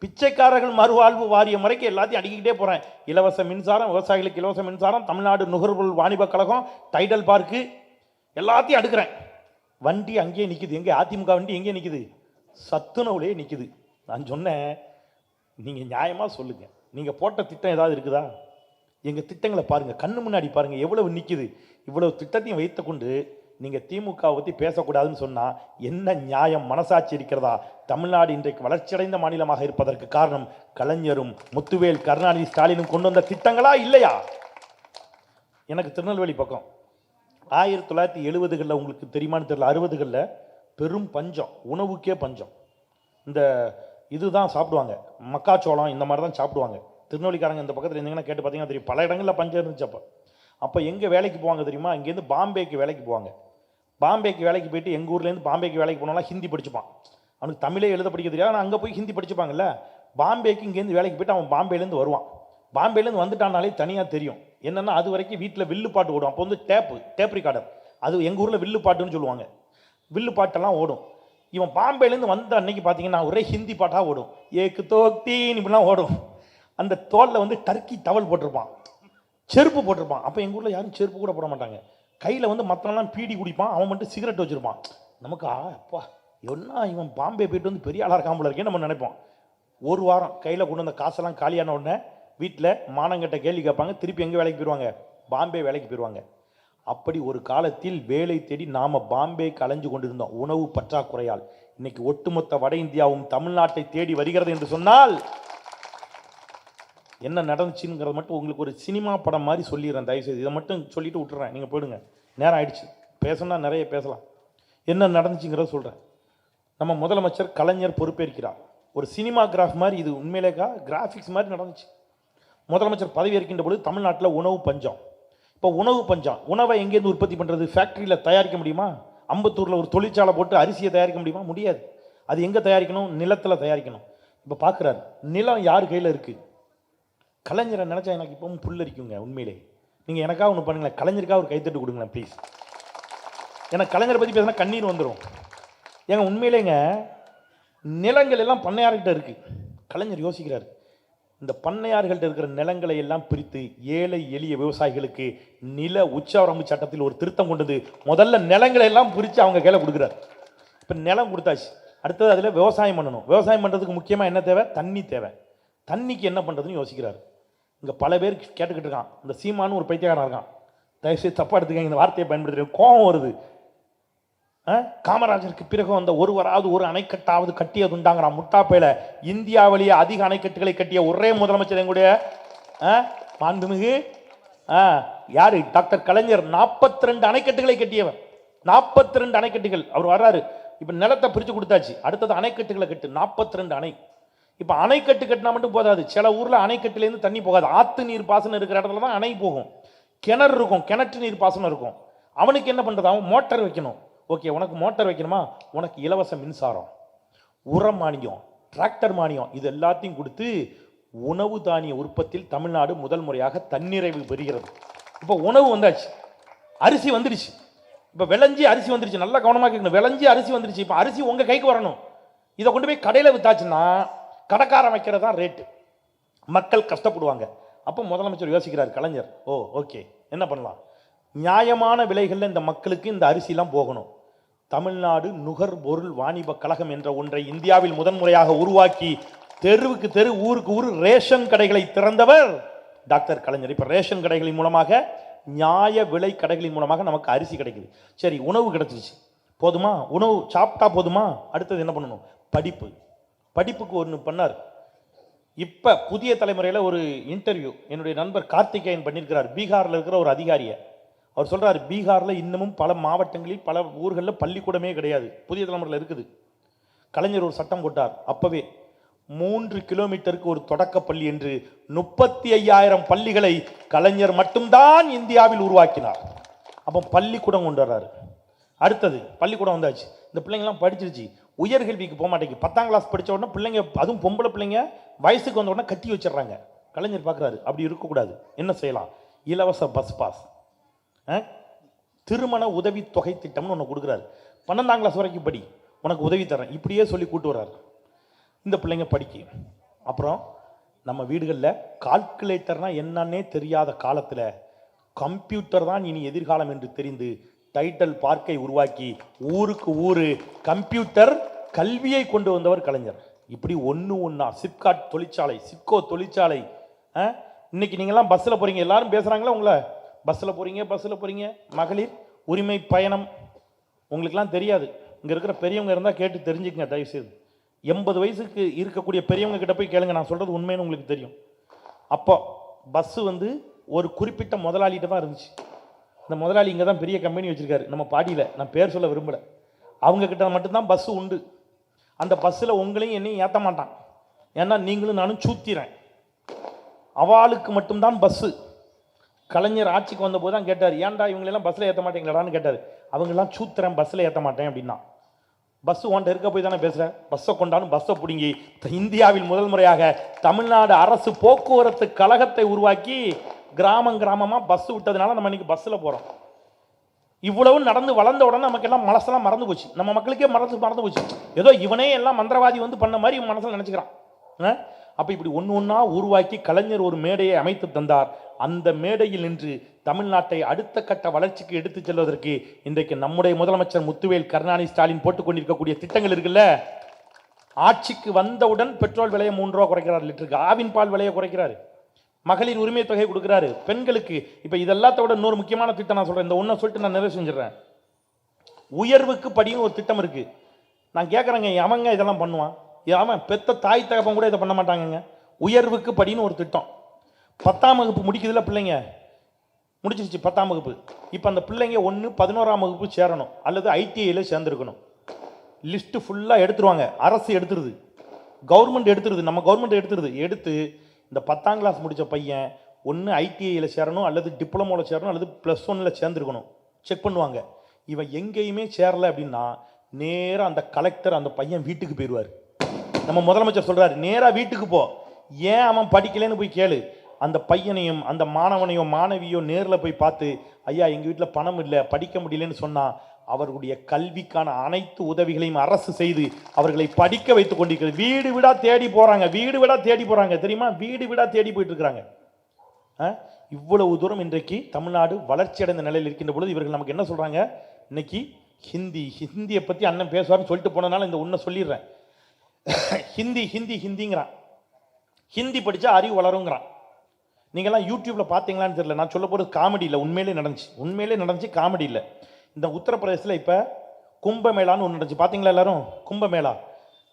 பிச்சைக்காரர்கள் மறுவாழ்வு வாரியம் வரைக்கும் எல்லாத்தையும் அடிக்கிட்டே போகிறேன். இலவச மின்சாரம், விவசாயிகளுக்கு இலவச மின்சாரம், தமிழ்நாடு நுகர்பொருள் வாணிப கழகம், டைடல் பார்க்கு, எல்லாத்தையும் அடுக்கிறேன். வண்டி அங்கேயே நிற்குது. எங்கே? அதிமுக வண்டி எங்கே நிற்குது? சத்துணவுலே நிற்குது. நான் சொன்னேன், நீங்கள் நியாயமாக சொல்லுங்கள், நீங்கள் போட்ட திட்டம் ஏதாவது இருக்குதா? எங்கள் திட்டங்களை பாருங்கள், கண்ணு முன்னாடி பாருங்கள், எவ்வளவு நிற்குது. இவ்வளவு திட்டத்தையும் வைத்து கொண்டு நீங்கள் திமுகவை பற்றி பேசக்கூடாதுன்னு சொன்னால் என்ன நியாயம், மனசாட்சி இருக்கிறதா? தமிழ்நாடு இன்றைக்கு வளர்ச்சியடைந்த மாநிலமாக இருப்பதற்கு காரணம் கலைஞரும் முத்துவேல் கருணாநிதி ஸ்டாலினும் கொண்டு வந்த திட்டங்களா இல்லையா? எனக்கு திருநெல்வேலி பக்கம் 1970களில் உங்களுக்கு தெரியுமான்னு தெரியல, 60களில் பெரும் பஞ்சம், உணவுக்கே பஞ்சம். இந்த இதுதான் சாப்பிடுவாங்க, மக்காச்சோளம் இந்த மாதிரி தான் சாப்பிடுவாங்க. திருநெல்வேலிக்காரங்க இந்த பக்கத்தில் இருந்தீங்கன்னா கேட்டு பார்த்தீங்கன்னா தெரியும், பல இடங்களில் பஞ்சம் இருந்துச்சு. அப்போ எங்கே வேலைக்கு போவாங்க தெரியுமா? இங்கேருந்து பாம்பேக்கு வேலைக்கு போவாங்க. பாம்பேக்கு வேலைக்கு போயிட்டு எங்கள் ஊர்லேருந்து பாம்பேக்கு வேலைக்கு போனாலும் ஹிந்தி படிச்சுப்பான். அவனுக்கு தமிழே எழுத படிக்க தெரியாது, ஆனால் அங்கே போய் ஹிந்தி படிச்சுப்பாங்கல்ல. பாம்பேக்கு இங்கேருந்து வேலைக்கு போயிட்டு அவன் பாம்பேலேருந்து வருவான். பாம்பேலேருந்து வந்துட்டானாலே தனியாக தெரியும், என்னன்னா அது வரைக்கும் வீட்டில் வில்லு பாட்டு ஓடும். அப்போ வந்து டேப் ரிகார்டர், அது எங்கள் ஊரில் வில்லு பாட்டுன்னு சொல்லுவாங்க. வில்லு பாட்டெல்லாம் ஓடும். இவன் பாம்பேலேருந்து வந்த அன்னைக்கு பார்த்தீங்கன்னா ஒரே ஹிந்தி பாட்டாக ஓடும். ஏக்கு தோக்தீன் இப்படிலாம் ஓடும். அந்த தோலில் வந்து டர்க்கி டவல் போட்டிருப்பான், செருப்பு போட்டிருப்பான். அப்போ எங்கள் ஊரில் யாரும் செருப்பு கூட போட மாட்டாங்க. கையில் வந்து மற்றவங்களாம் பீடி குடிப்பான், அவன் மட்டும் சிகரெட் வச்சுருப்பான். நமக்கு அப்பா என்ன இவன் பாம்பே போயிட்டு வந்து பெரிய ஆளாக இருக்காமல் இருக்கேன்னு நம்ம நினைப்போம். ஒரு வாரம் கையில் கொண்டு வந்த காசெல்லாம் காலியான உடனே வீட்டில் மானங்கிட்ட கேள்வி கேட்பாங்க. திருப்பி எங்கே வேலைக்கு போயிடுவாங்க? பாம்பே வேலைக்கு போயிடுவாங்க. அப்படி ஒரு காலத்தில் வேலை தேடி நாம் பாம்பேக்கு அலைஞ்சு கொண்டிருந்தோம் உணவு பற்றாக்குறையால். இன்னைக்கு ஒட்டுமொத்த வட இந்தியாவும் தமிழ்நாட்டை தேடி வருகிறது என்று சொன்னால் என்ன நடந்துச்சுங்கிறத மட்டும் உங்களுக்கு ஒரு சினிமா படம் மாதிரி சொல்லிடுறேன். தயவுசெய்து இதை மட்டும் சொல்லிட்டு விட்டுறேன், நீங்கள் போயிடுங்க. நேரம் ஆயிடுச்சு, பேசணும்னா நிறைய பேசலாம். என்ன நடந்துச்சுங்கிறத சொல்கிறேன். நம்ம முதலமைச்சர் கலைஞர் பொறுப்பேற்கிறார். ஒரு சினிமா கிராஃப் மாதிரி, இது உண்மையிலேக்கா கிராஃபிக்ஸ் மாதிரி நடந்துச்சு. முதலமைச்சர் பதவி ஏற்கின்ற பொழுது தமிழ்நாட்டில் உணவு பஞ்சம். இப்போ உணவு பஞ்சம், உணவை எங்கேருந்து உற்பத்தி பண்ணுறது? ஃபேக்ட்ரியில் தயாரிக்க முடியுமா? அம்பத்தூரில் ஒரு தொழிற்சாலை போட்டு அரிசியை தயாரிக்க முடியுமா? முடியாது. அது எங்கே தயாரிக்கணும்? நிலத்தில் தயாரிக்கணும். இப்போ பார்க்குறாரு, நிலம் யார் கையில் இருக்குது? கலைஞரை நினச்சா எனக்கு இப்போவும் புல்லரிக்குங்க. உண்மையிலே நீங்கள் எனக்காக ஒன்று பண்ணுங்களேன், கலைஞருக்காக ஒரு கைத்தட்டு கொடுங்களேன் ப்ளீஸ். எனக்கு கலைஞரை பற்றி பேசினா கண்ணீர் வந்துடும். ஏங்க உண்மையிலேங்க நிலங்கள் எல்லாம் பண்ணையார்கிட்ட இருக்குது. கலைஞர் யோசிக்கிறார், இந்த பண்ணையார்கள்ட்ட இருக்கிற நிலங்களை எல்லாம் பிரித்து ஏழை எளிய விவசாயிகளுக்கு நில உச்சவரம்பு சட்டத்தில் ஒரு திருத்தம் கொண்டது. முதல்ல நிலங்களை எல்லாம் பிரித்து அவங்க கையில் கொடுக்குறாரு. இப்போ நிலம் கொடுத்தாச்சு, அடுத்தது அதில் விவசாயம் பண்ணணும். விவசாயம் பண்ணுறதுக்கு முக்கியமாக என்ன தேவை? தண்ணி தேவை. தண்ணிக்கு என்ன பண்ணுறதுன்னு யோசிக்கிறார். இங்கே பல பேர் கேட்டுக்கிட்டு இருக்கான். இந்த சீமானு ஒரு பைத்தியக்காரன் இருக்கான், தயவுசெய்து தப்பாக எடுத்துக்க, இந்த வார்த்தையை பயன்படுத்துகிறேன், கோபம் வருது. காமராஜருக்கு பிறகு வந்த ஒருவராவது ஒரு அணைக்கட்டாவது கட்டியது உண்டாங்கிறான் முட்டாப்பையில. இந்தியாவிலேயே அதிக அணைக்கட்டுகளை கட்டிய ஒரே முதலமைச்சர் எங்களுடைய மாண்புமிகு யாரு? டாக்டர் கலைஞர். 42 அணைக்கட்டுகளை கட்டியவர். 42 அணைக்கட்டுகள். அவர் வர்றாரு, இப்ப நிலத்தை பிரிச்சு கொடுத்தாச்சு, அடுத்தது அணைக்கட்டுகளை கட்டு. 42 அணை. இப்ப அணைக்கட்டு கட்டினா மட்டும் போதாது. சில ஊர்ல அணைக்கட்டுலேருந்து தண்ணி போகாது. ஆத்து நீர் பாசனம் இருக்கிற இடத்துல தான் அணை போகும். கிணறு இருக்கும், கிணற்று நீர் பாசனம் இருக்கும். அவனுக்கு என்ன பண்றது? அவன் மோட்டார் வைக்கணும். ஓகே, உனக்கு மோட்டார் வைக்கணுமா? உனக்கு இலவச மின்சாரம், உரம் மானியம், டிராக்டர் மானியம், இது எல்லாத்தையும் கொடுத்து உணவு தானிய உற்பத்தியில் தமிழ்நாடு முதல் முறையாக தன்னிறைவு பெறுகிறது. இப்போ உணவு வந்தாச்சு, அரிசி வந்துடுச்சு. இப்போ விளைஞ்சி அரிசி வந்துடுச்சு. நல்லா கவனமாக கேட்கணும். விளைஞ்சி அரிசி வந்துடுச்சு. இப்போ அரிசி உங்கள் கைக்கு வரணும். இதை கொண்டு போய் கடையில் வித்தாச்சுன்னா கடைக்காரன் வைக்கிறது தான் ரேட்டு, மக்கள் கஷ்டப்படுவாங்க. அப்போ முதலமைச்சர் யோசிக்கிறார் கலைஞர், ஓகே என்ன பண்ணலாம்? நியாயமான விலைகளில் இந்த மக்களுக்கு இந்த அரிசிலாம் போகணும். தமிழ்நாடு நுகர்பொருள் வாணிப கழகம் என்ற ஒன்றை இந்தியாவில் முதன்முறையாக உருவாக்கி தெருவுக்கு தெரு, ஊருக்கு ஊர் ரேஷன் கடைகளை திறந்தவர் டாக்டர் கலைஞர். இப்போ ரேஷன் கடைகளின் மூலமாக, நியாய விலை கடைகளின் மூலமாக நமக்கு அரிசி கிடைக்குது. சரி, உணவு கிடைச்சிருச்சு, போதுமா? உணவு சாப்பிட்டா போதுமா? அடுத்தது என்ன பண்ணணும்? படிப்பு. படிப்புக்கு ஒன்று பண்ணார். இப்போ புதிய தலைமுறையில் ஒரு இன்டர்வியூ என்னுடைய நண்பர் கார்த்திகேயன் பண்ணியிருக்கிறார், பீகாரில் இருக்கிற ஒரு அதிகாரியை. அவர் சொல்கிறார், பீகாரில் இன்னமும் பல மாவட்டங்களில் பல ஊர்களில் பள்ளிக்கூடமே கிடையாது. புதிய தலைமுறையில் இருக்குது. கலைஞர் ஒரு சட்டம் போட்டார். அப்போவே 3 கிலோமீட்டருக்கு ஒரு தொடக்கப்பள்ளி என்று 35,000 பள்ளிகளை கலைஞர் மட்டும்தான் இந்தியாவில் உருவாக்கினார். அப்போ பள்ளிக்கூடம் கொண்டு வர்றாரு. அடுத்தது பள்ளிக்கூடம் வந்தாச்சு. இந்த பிள்ளைங்கள்லாம் படிச்சிருச்சு, உயர்கல்விக்கு போக மாட்டேங்குது. 10ஆம் கிளாஸ் படித்த உடனே பிள்ளைங்க, அதுவும் பொம்பளை பிள்ளைங்க, வயசுக்கு வந்த உடனே கட்டி வச்சிடறாங்க. கலைஞர் பார்க்குறாரு, அப்படி இருக்கக்கூடாது, என்ன செய்யலாம்? இலவச பஸ் பாஸ், திருமண உதவி தொகை திட்டம்னு ஒன்று கொடுக்குறாரு. 12ஆம் கிளாஸ் வரைக்கும் படி, உனக்கு உதவி தரேன், இப்படியே சொல்லி கூட்டு வர்றாரு. இந்த பிள்ளைங்க படிக்க. அப்புறம் நம்ம வீடுகளில் கால்குலேட்டர்னா என்னன்னே தெரியாத காலத்தில் கம்ப்யூட்டர் தான் இனி எதிர்காலம் என்று தெரிந்து டைட்டில் பார்க்கை உருவாக்கி ஊருக்கு ஊரு கம்ப்யூட்டர் கல்வியை கொண்டு வந்தவர் கலைஞர். இப்படி ஒன்றா சிப்காட் தொழிற்சாலை, சிப்கோ தொழிற்சாலை. இன்னைக்கு நீங்கள்லாம் பஸ்ஸில் போகிறீங்க, எல்லாரும் பேசுகிறாங்களா உங்களை? பஸ்ஸில் போகிறீங்க, மகளிர் உரிமை பயணம். உங்களுக்கெல்லாம் தெரியாது. இங்கே இருக்கிற பெரியவங்க இருந்தால் கேட்டு தெரிஞ்சுக்கங்க தயவுசெய்து. 80 வயசுக்கு இருக்கக்கூடிய பெரியவங்க கிட்ட போய் கேளுங்க, நான் சொல்கிறது உண்மைன்னு உங்களுக்கு தெரியும். அப்போ பஸ்ஸு வந்து ஒரு குறிப்பிட்ட முதலாளிகிட்ட தான் இருந்துச்சு. இந்த முதலாளி இங்கே தான் பெரிய கம்பெனி வச்சுருக்காரு நம்ம பாடியில், நான் பேர் சொல்ல விரும்பலை. அவங்கக்கிட்ட மட்டும்தான் பஸ்ஸு உண்டு. அந்த பஸ்ஸில் உங்களையும் என்னையும் ஏற்ற மாட்டான். ஏன்னா நீங்களும் நானும் சூத்திறேன். அவளுக்கு மட்டும்தான் பஸ்ஸு. கலைஞர் ஆட்சிக்கு வந்தபோது தான் கேட்டார், ஏன்டா இவங்களெல்லாம் பஸ்ஸில் ஏற்ற மாட்டேங்களான்னு கேட்டார். அவங்கெல்லாம் சூத்திரன், பஸ்ஸில் ஏற்ற மாட்டேன் அப்படின்னா. பஸ்ஸு உன்ட்ட இருக்க போய் தானே பேசுகிறேன். பஸ்ஸை கொண்டாலும் பஸ்ஸை பிடிங்கி இந்தியாவில் முதல் முறையாக தமிழ்நாடு அரசு போக்குவரத்து கழகத்தை உருவாக்கி கிராமமாக பஸ் விட்டதுனால நம்ம இன்னைக்கு பஸ்ஸில் போகிறோம். இவ்வளவு நடந்து வளர்ந்த உடனே நமக்கு எல்லாம் மனசெல்லாம் மறந்து போச்சு. நம்ம மக்களுக்கே மறந்து போச்சு. ஏதோ இவனே எல்லாம் மந்திரவாதி வந்து பண்ண மாதிரி மனசில் நினச்சிக்கிறான். அப்போ இப்படி ஒன்று ஒன்றா உருவாக்கி கலைஞர் ஒரு மேடையை அமைத்து தந்தார். அந்த மேடையில் நின்று தமிழ்நாட்டை அடுத்த கட்ட வளர்ச்சிக்கு எடுத்து செல்வதற்கு இன்றைக்கு நம்முடைய முதலமைச்சர் முத்துவேல் கருணாநிதி ஸ்டாலின் போட்டுக் கொண்டிருக்கக்கூடிய திட்டங்கள் இருக்குல்ல. ஆட்சிக்கு வந்தவுடன் பெட்ரோல் விலையை 3 ரூபா குறைக்கிறார், லிட்டருக்கு ஆவின் பால் விலையை குறைக்கிறாரு, மகளிர் உரிமை தொகை கொடுக்குறாரு, பெண்களுக்கு. இப்போ இதெல்லாத்தோட இன்னொரு முக்கியமான திட்டம் நான் சொல்கிறேன். இந்த ஒன்றை சொல்லிட்டு நான் நிறைவு செஞ்சிடறேன். உயர்வுக்கு படின்னு ஒரு திட்டம் இருக்குது. நான் கேட்குறேங்க, எவங்க இதெல்லாம் பண்ணுவான்? அவன் பெத்த தாய் தகப்பன் கூட இதை பண்ண மாட்டாங்கங்க. உயர்வுக்கு படின்னு ஒரு திட்டம். 10ஆம் வகுப்பு முடிக்குதுல பிள்ளைங்க, முடிச்சிருச்சு 10ஆம் வகுப்பு. இப்போ அந்த பிள்ளைங்க ஒன்று 11ஆம் வகுப்பு சேரணும் அல்லது ஐடிஐயில் சேர்ந்துருக்கணும். லிஸ்ட்டு ஃபுல்லாக எடுத்துருவாங்க. அரசு எடுத்துருது, கவர்மெண்ட் எடுத்துருது, நம்ம கவர்மெண்ட் எடுத்து இந்த 10ஆம் கிளாஸ் முடித்த பையன் ஒன்று ஐடிஐயில் சேரணும் அல்லது டிப்ளமோவில் சேரணும் அல்லது +1 சேர்ந்துருக்கணும். செக் பண்ணுவாங்க. இவன் எங்கேயுமே சேரலை அப்படின்னா நேராக அந்த கலெக்டர் அந்த பையன் வீட்டுக்கு போயிடுவார். நம்ம முதலமைச்சர் சொல்கிறார், நேராக வீட்டுக்கு போ, ஏன் அவன் படிக்கலைன்னு போய் கேளு. அந்த பையனையும் அந்த மாணவனையோ மாணவியோ நேரில் போய் பார்த்து, ஐயா எங்கள் வீட்டில் பணம் இல்லை, படிக்க முடியலன்னு சொன்னால் அவர்களுடைய கல்விக்கான அனைத்து உதவிகளையும் அரசு செய்து அவர்களை படிக்க வைத்துக் கொண்டிருக்கிறது. வீடு வீடா தேடி போறாங்க, தெரியுமா? வீடு வீடா தேடி போயிட்டு இருக்கிறாங்க. இவ்வளவு தூரம் இன்றைக்கு தமிழ்நாடு வளர்ச்சி அடைந்த நிலையில் இருக்கின்ற பொழுது இவர்கள் நமக்கு என்ன சொல்றாங்க? இன்னைக்கு ஹிந்தியை பத்தி அண்ணன் பேசுவார்னு சொல்லிட்டு போனதுனால இந்த ஒன்றை சொல்லிடுறேன். ஹிந்திங்கிறான். ஹிந்தி படிச்சா அறிவு வளருங்கிறான். நீங்கள்லாம் யூடியூப்ல பார்த்தீங்களான்னு தெரியல. நான் சொல்ல போகிறது காமெடி இல்லை, உண்மையிலே நடந்துச்சு, காமெடி இல்லை. இந்த உத்தரப்பிரதேசத்தில் இப்போ கும்பமேளான்னு ஒன்று நடந்துச்சு. பார்த்தீங்களா எல்லாரும்? கும்பமேளா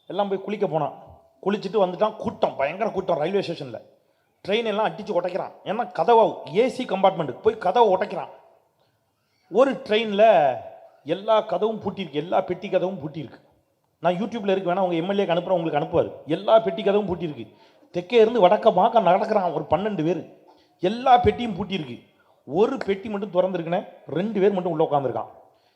எல்லாம் போய் குளிக்க போனான். குளிச்சுட்டு வந்துட்டான். கூட்டம், பயங்கர கூட்டம் ரயில்வே ஸ்டேஷனில். ட்ரெயின் எல்லாம் அடித்து உடைக்கிறான். ஏன்னா கதவை, ஏசி கம்பார்ட்மெண்ட்டுக்கு போய் கதவை உடைக்கிறான். ஒரு ட்ரெயினில் எல்லா கதவும் பூட்டியிருக்கு, எல்லா பெட்டி கதவும் பூட்டியிருக்கு. நான் யூடியூப்ல இருக்கு, வேணா உங்கள் எம்எல்ஏக்கு அனுப்புகிறேன், உங்களுக்கு அனுப்புவார். எல்லா பெட்டி கதவும் பூட்டியிருக்கு. தெற்கே இருந்து வடக்க பார்க்க நடக்கிறான் ஒரு 12 பேர். எல்லா பெட்டியும் பூட்டியிருக்கு. ஒரு பெட்டி மட்டும் திறந்துருக்குன்னு 2 பேர் மட்டும் உள்ளே உட்காந்துருக்கான்.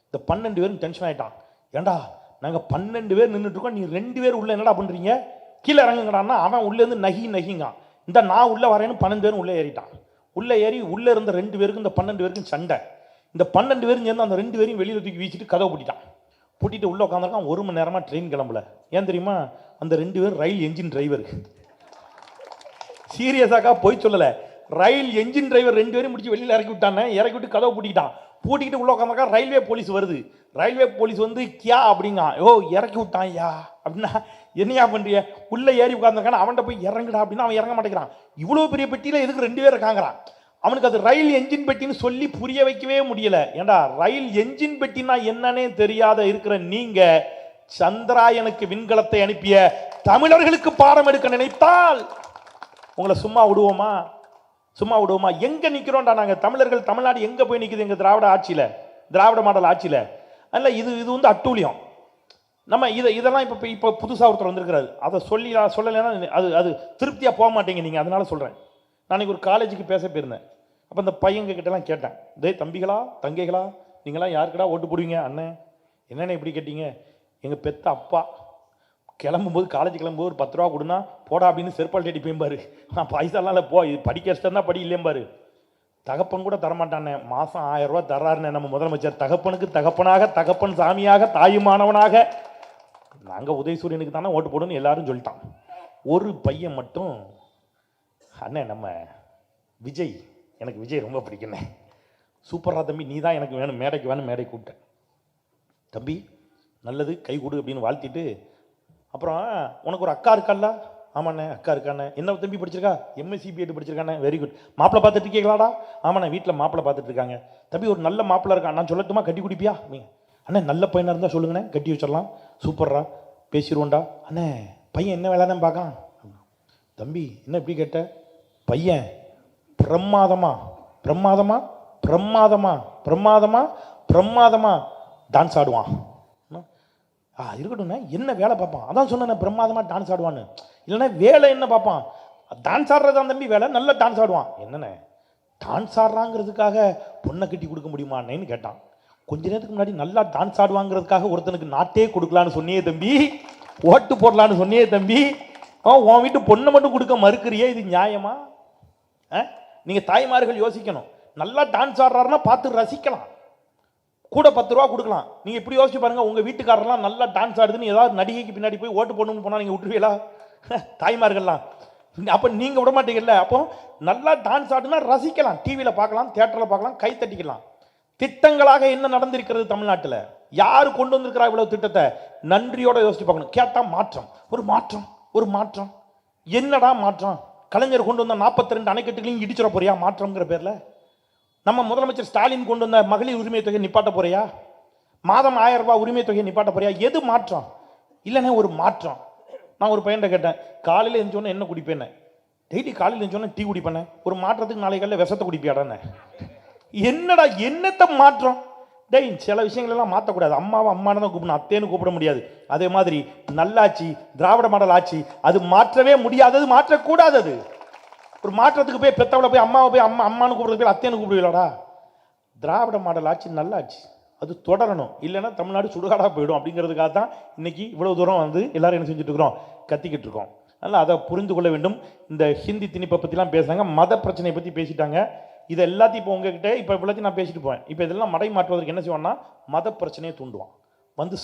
இந்த 12 பேரும் டென்ஷன் ஆகிட்டான். ஏண்டா நாங்கள் 12 பேர் நின்றுட்டு இருக்கோம், நீ 2 பேர் உள்ளே என்னடா பண்ணுறீங்க, கீழே இறங்குங்கடான்னா அவன் உள்ளேருந்து நகிங்கான். இந்த நான் உள்ளே வரேன்னு 12 பேரும் உள்ளே ஏறிட்டான். உள்ளே ஏறி உள்ளே இருந்த 2 பேருக்கும் இந்த 12 பேருக்கும் சண்டை. இந்த 12 பேரும் சேர்ந்து அந்த 2 பேரையும் வெளியில் தூக்கி வீசிட்டு கதவை பூட்டிட்டு உள்ளே உட்காந்துருக்கான். 1 மணி நேரமாக ட்ரெயின் கிளம்பல. ஏன் தெரியுமா? அந்த 2 பேர் ரயில் என்ஜின் டிரைவர். சீரியஸாக்கா போய் சொல்லலை. ரயில் என்ஜின் டிரைவர் 2 பேரும் முடிச்சு வெளியில் இறக்கி விட்டு கதவை பூட்டிக்கிட்டு உள்ள உட்காந்துருக்கா. ரயில்வே போலீஸ் வருது. ரயில்வே போலீஸ் வந்து கியா அப்படிங்க, இறக்கி விட்டான் யா அப்படின்னா, என்னையா பண்றிய? உள்ள ஏறி உட்காந்துருக்கான அவன்கிட்ட போய் இறங்குடா அப்படின்னா அவன் இறங்க மாட்டேங்கிறான். இவ்வளோ பெரிய பெட்டியில் எதுக்கு 2 பேர் இருக்காங்கிறான். அவனுக்கு அது ரயில் என்ஜின் பெட்டின்னு சொல்லி புரிய வைக்கவே முடியல. ஏண்டா ரயில் என்ஜின் பெட்டினா என்னன்னே தெரியாத இருக்கிற நீங்க சந்திராயனுக்கு விண்கலத்தை அனுப்பிய தமிழர்களுக்கு பாடம் எடுக்க நினைத்தால் உங்களை சும்மா விடுவோமா? எங்க நிக்கிறோம்டா நாங்க தமிழர்கள்? தமிழ்நாடு எங்க போய் நிக்குது? எங்க திராவிட மாடல் ஆட்சியில அல்ல. இது வந்து அட்டூழியம். நம்ம இதெல்லாம் இப்ப புதுசா ஒருத்தர் வந்திருக்கிறாரு. அதை சொல்லலைன்னா அது திருப்தியா போக மாட்டீங்க நீங்க. அதனால சொல்றேன். நான் ஒரு காலேஜுக்கு பேச போயிருந்தேன். அப்ப இந்த பையங்க கிட்ட எல்லாம் கேட்டேன், தம்பிகளா தங்கைகளா நீங்களாம் யாருக்கடா ஓட்டு போடுவீங்க? அண்ணன் என்னென்ன இப்படி கேட்டீங்க? எங்க பெத்த அப்பா கிளம்பும்போது, காலேஜ் கிளம்பும்போது ஒரு 10 ரூபா கொடுனா போடா அப்படின்னு செருப்பால் தேடி போயம்பாரு. நான் பைசாலாம் இல்லை, போ இது படிக்க வச்சுட்டா படி இல்லையம்பாரு. தகப்பன் கூட தரமாட்டானே, மாதம் 1000 ரூபா தர்றாருன்னு நம்ம முதலமைச்சர். தகப்பனுக்கு தகப்பனாக, தகப்பன் சாமியாக, தாயுமானவனாக நாங்கள் உதயசூரியனுக்கு தானே ஓட்டு போடணும்னு எல்லாரும் சொல்லிட்டான். ஒரு பையன் மட்டும், அண்ணே நம்ம விஜய், எனக்கு விஜய் ரொம்ப பிடிக்குண்ணே, சூப்பரா தம்பி, நீ தான் எனக்கு வேணும், மேடைக்கு வேணும், மேடை கூப்பிட்டேன். தம்பி நல்லது, கை கொடு அப்படின்னு வாழ்த்திட்டு, அப்புறம் உனக்கு ஒரு அக்கா இருக்கால்ல? ஆமாண்ணே அக்கா இருக்காண்ணே. என்ன தம்பி படிச்சிருக்கா? எம்எஸ்சி பிஎட் படிச்சிருக்காண்ணே. Very good. மாப்பிள்ளை பார்த்துட்டு இருக்கீங்களாடா? ஆமாண்ணே வீட்டில் மாப்பிள்ளை பார்த்துட்டு இருக்காங்க. தம்பி ஒரு நல்ல மாப்பிள்ளை இருக்கான், நான் சொல்லட்டுமா, கட்டி குடிப்பியா? நீங்கள் அண்ணே நல்ல பையனாக இருந்தால் சொல்லுங்கண்ணே, கட்டி வச்சிடலாம். சூப்பர்ரா, பேசிடுவோண்டா. அண்ணே பையன் என்ன வேலைன்னு பார்க்கான். தம்பி என்ன இப்படி கேட்ட? பையன் பிரமாதமா டான்ஸ் ஆடுவான். இருக்கட்டும்ண்ணே, என்ன வேலை பார்ப்பான்? அதான் சொன்னேன் பிரமாதமாக டான்ஸ் ஆடுவான்னு. இல்லைன்னா வேலை என்ன பார்ப்பான்? டான்ஸ் ஆடுறதான் தம்பி வேலை, நல்ல டான்ஸ் ஆடுவான். என்னண்ணே டான்ஸ் ஆடுறாங்கிறதுக்காக பொண்ணை கட்டி கொடுக்க முடியுமான்னு கேட்டான். கொஞ்ச நேரத்துக்கு முன்னாடி நல்லா டான்ஸ் ஆடுவாங்கிறதுக்காக ஒருத்தனுக்கு நாட்டே கொடுக்கலான்னு சொன்னியே தம்பி, ஓட்டு போடலான்னு சொன்னியே தம்பி, உன் வீட்டு பொண்ணை மட்டும் கொடுக்க மறுக்கிறியே, இது நியாயமா? நீங்கள் தாய்மார்கள் யோசிக்கணும். நல்லா டான்ஸ் ஆடுறாருன்னா பார்த்து ரசிக்கலாம், கூட 10 ரூபா கொடுக்கலாம். நீங்கள் இப்படி யோசிச்சு பாருங்கள், உங்கள் வீட்டுக்காரர்லாம் நல்லா டான்ஸ் ஆடுதுன்னு ஏதாவது நடிகைக்கு பின்னாடி போய் ஓட்டு போடணும்னு போனால் நீங்கள் விட்டுருவீங்களா? தாய்மார்கள்லாம் அப்போ நீங்கள் விட மாட்டீங்கல்ல. அப்போ நல்லா டான்ஸ் ஆடுனா ரசிக்கலாம், டிவியில் பார்க்கலாம், தியேட்டரில் பார்க்கலாம், கை தட்டிக்கலாம். திட்டங்களாக என்ன நடந்திருக்கிறது தமிழ்நாட்டில்? யாரு கொண்டு வந்திருக்கிறா இவ்வளவு திட்டத்தை? நன்றியோட யோசிச்சு பார்க்கணும். கேட்டால் மாற்றம், ஒரு மாற்றம், ஒரு மாற்றம். என்னடா மாற்றம்? கலைஞர் கொண்டு வந்த 42 அணைக்கட்டுகளையும் இடிச்சிட போறியா மாற்றம்ங்கிற பேர்ல? நம்ம முதலமைச்சர் ஸ்டாலின் கொண்டு வந்த மகளிர் உரிமை தொகையை நிப்பாட்ட போறியா? மாதம் 1000 ரூபாய் உரிமை தொகையை நிப்பாட்ட போறியா? எது மாற்றம்? இல்லைன்னா ஒரு மாற்றம். நான் ஒரு பையன்கிட்ட கேட்டேன், காலையில் எழுந்தோன்னே என்ன குடிப்பேன்னு. டெய்லி காலையில் எழுந்தோன்னே டீ குடிப்பேன். ஒரு மாற்றத்துக்கு நாளை காலையில் விஷத்தை குடிப்பியாடான்னு. என்னடா என்னத்தை மாற்றம்? டேய், சில விஷயங்கள் எல்லாம் மாற்றக்கூடாது. அம்மாவை அம்மானு தான் கூப்பிடணும், அத்தேன்னு கூப்பிட முடியாது. அதே மாதிரி நல்லாட்சி, திராவிட மாடல் ஆட்சி, அது மாற்றவே முடியாதது, மாற்றக்கூடாதது. ஒரு மாற்றத்துக்கு போய் பெத்தவளை போய் அம்மாவை போய் அம்மானு கூப்பிடுறது போய் அத்தேன்னு கூப்பிடுவீங்களாடா? திராவிட மாடல் ஆட்சி நல்லாட்சி, அது தொடரணும். இல்லைன்னா தமிழ்நாடு சுடுகாடாக போயிடும். அப்படிங்கிறதுக்காக தான் இன்னைக்கு இவ்வளவு தூரம் எல்லாரும் என்ன செஞ்சுட்டு இருக்கிறோம், கத்திக்கிட்டு இருக்கோம். அதனால் அதை புரிந்து கொள்ள வேண்டும். இந்த ஹிந்தி திணிப்பை பற்றிலாம் பேசுகிறாங்க, மத பிரச்சனையை பற்றி பேசிட்டாங்க. இதை எல்லாத்தையும் இப்போ உங்ககிட்ட இப்போ இவ்வளோத்தையும் நான் பேசிட்டு போவேன். இப்போ இதெல்லாம் மடை மாற்றுவதற்கு என்ன செய்வான்னா, மத பிரச்சனையை தூண்டுவான்,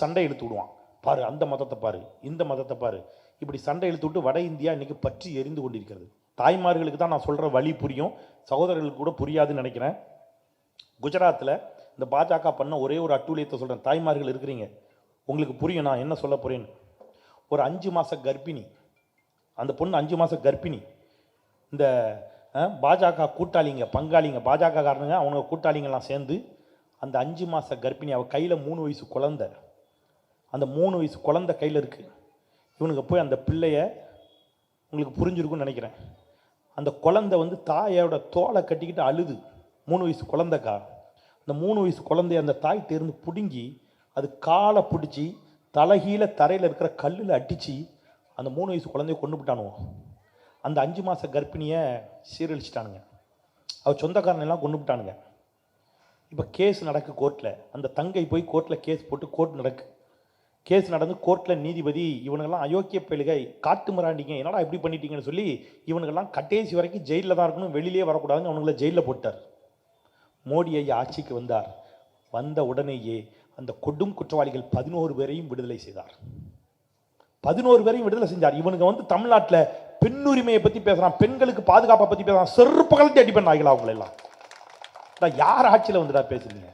சண்டை இழுத்து விடுவான். பாரு அந்த மதத்தை பாரு, இந்த மதத்தை பாரு, இப்படி சண்டை இழுத்து விட்டு வட இந்தியா இன்னைக்கு பற்றி எரிந்து கொண்டிருக்கிறது. தாய்மார்களுக்கு தான் நான் சொல்கிற வழி புரியும், சகோதரர்களுக்கு கூட புரியாதுன்னு நினைக்கிறேன். குஜராத்தில் இந்த பாஜக பண்ண ஒரே ஒரு அட்டூழியத்தை சொல்கிறேன். தாய்மார்கள் இருக்கிறீங்க, உங்களுக்கு புரியும் நான் என்ன சொல்ல போகிறேன்னு. ஒரு 5 மாத கர்ப்பிணி, அந்த பொண்ணு 5 மாத கர்ப்பிணி. இந்த பாஜக கூட்டாளிங்க, பங்காளிங்க, பாஜக காரணங்க, அவங்க கூட்டாளிங்கெல்லாம் சேர்ந்து அந்த 5 மாத கர்ப்பிணி, அவள் கையில் 3 வயசு குழந்தை, அந்த 3 வயசு குழந்தை கையில் இருக்குது. இவனுக்கு போய் அந்த பிள்ளைய, உங்களுக்கு புரிஞ்சிருக்குன்னு நினைக்கிறேன், அந்த குழந்தை தாயோட தோலை கட்டிக்கிட்டு அழுது. 3 வயசு குழந்தைக்கா. அந்த 3 வயசு குழந்தைய அந்த தாய் தேர்ந்து பிடுங்கி அது காலை பிடிச்சி தலைகீழ தரையில் இருக்கிற கல்லில் அடித்து அந்த 3 வயசு குழந்தைய கொண்டு விட்டானுவோம். அந்த 5 மாத கர்ப்பிணியை சீரழிச்சிட்டானுங்க. அவள் சொந்தக்காரனெல்லாம் கொண்டு விட்டானுங்க. இப்போ கேஸ் நடக்கு கோர்ட்டில். அந்த தங்கை போய் கோர்ட்டில் கேஸ் போட்டு, கோர்ட் நடக்கு, கேஸ் நடந்து கோர்ட்டில் நீதிபதி இவனுங்கெல்லாம் அயோக்கிய பயிலுகை, காட்டு மிராண்டிங்க, என்னடா இப்படி பண்ணிட்டீங்கன்னு சொல்லி இவனுங்கெல்லாம் கடைசி வரைக்கும் ஜெயிலில் தான் இருக்கணும், வெளியிலே வரக்கூடாதுன்னு அவனுங்களை ஜெயிலில் போட்டார். மோடி ஐயா ஆட்சிக்கு வந்தார். வந்த உடனேயே அந்த கொடும் குற்றவாளிகள் 11 பேரையும் விடுதலை செய்தார். 11 பேரையும் விடுதலை செஞ்சார். இவனுங்க தமிழ்நாட்டில் பெண் உரிமையை பற்றி பேசுகிறான், பெண்களுக்கு பாதுகாப்பை பற்றி பேசுகிறான். செருப்பு கலந்து அடிப்பேன் ஆகிங்களா அவங்களெல்லாம்? யார் ஆட்சியில் வந்துடா பேசுறீங்க?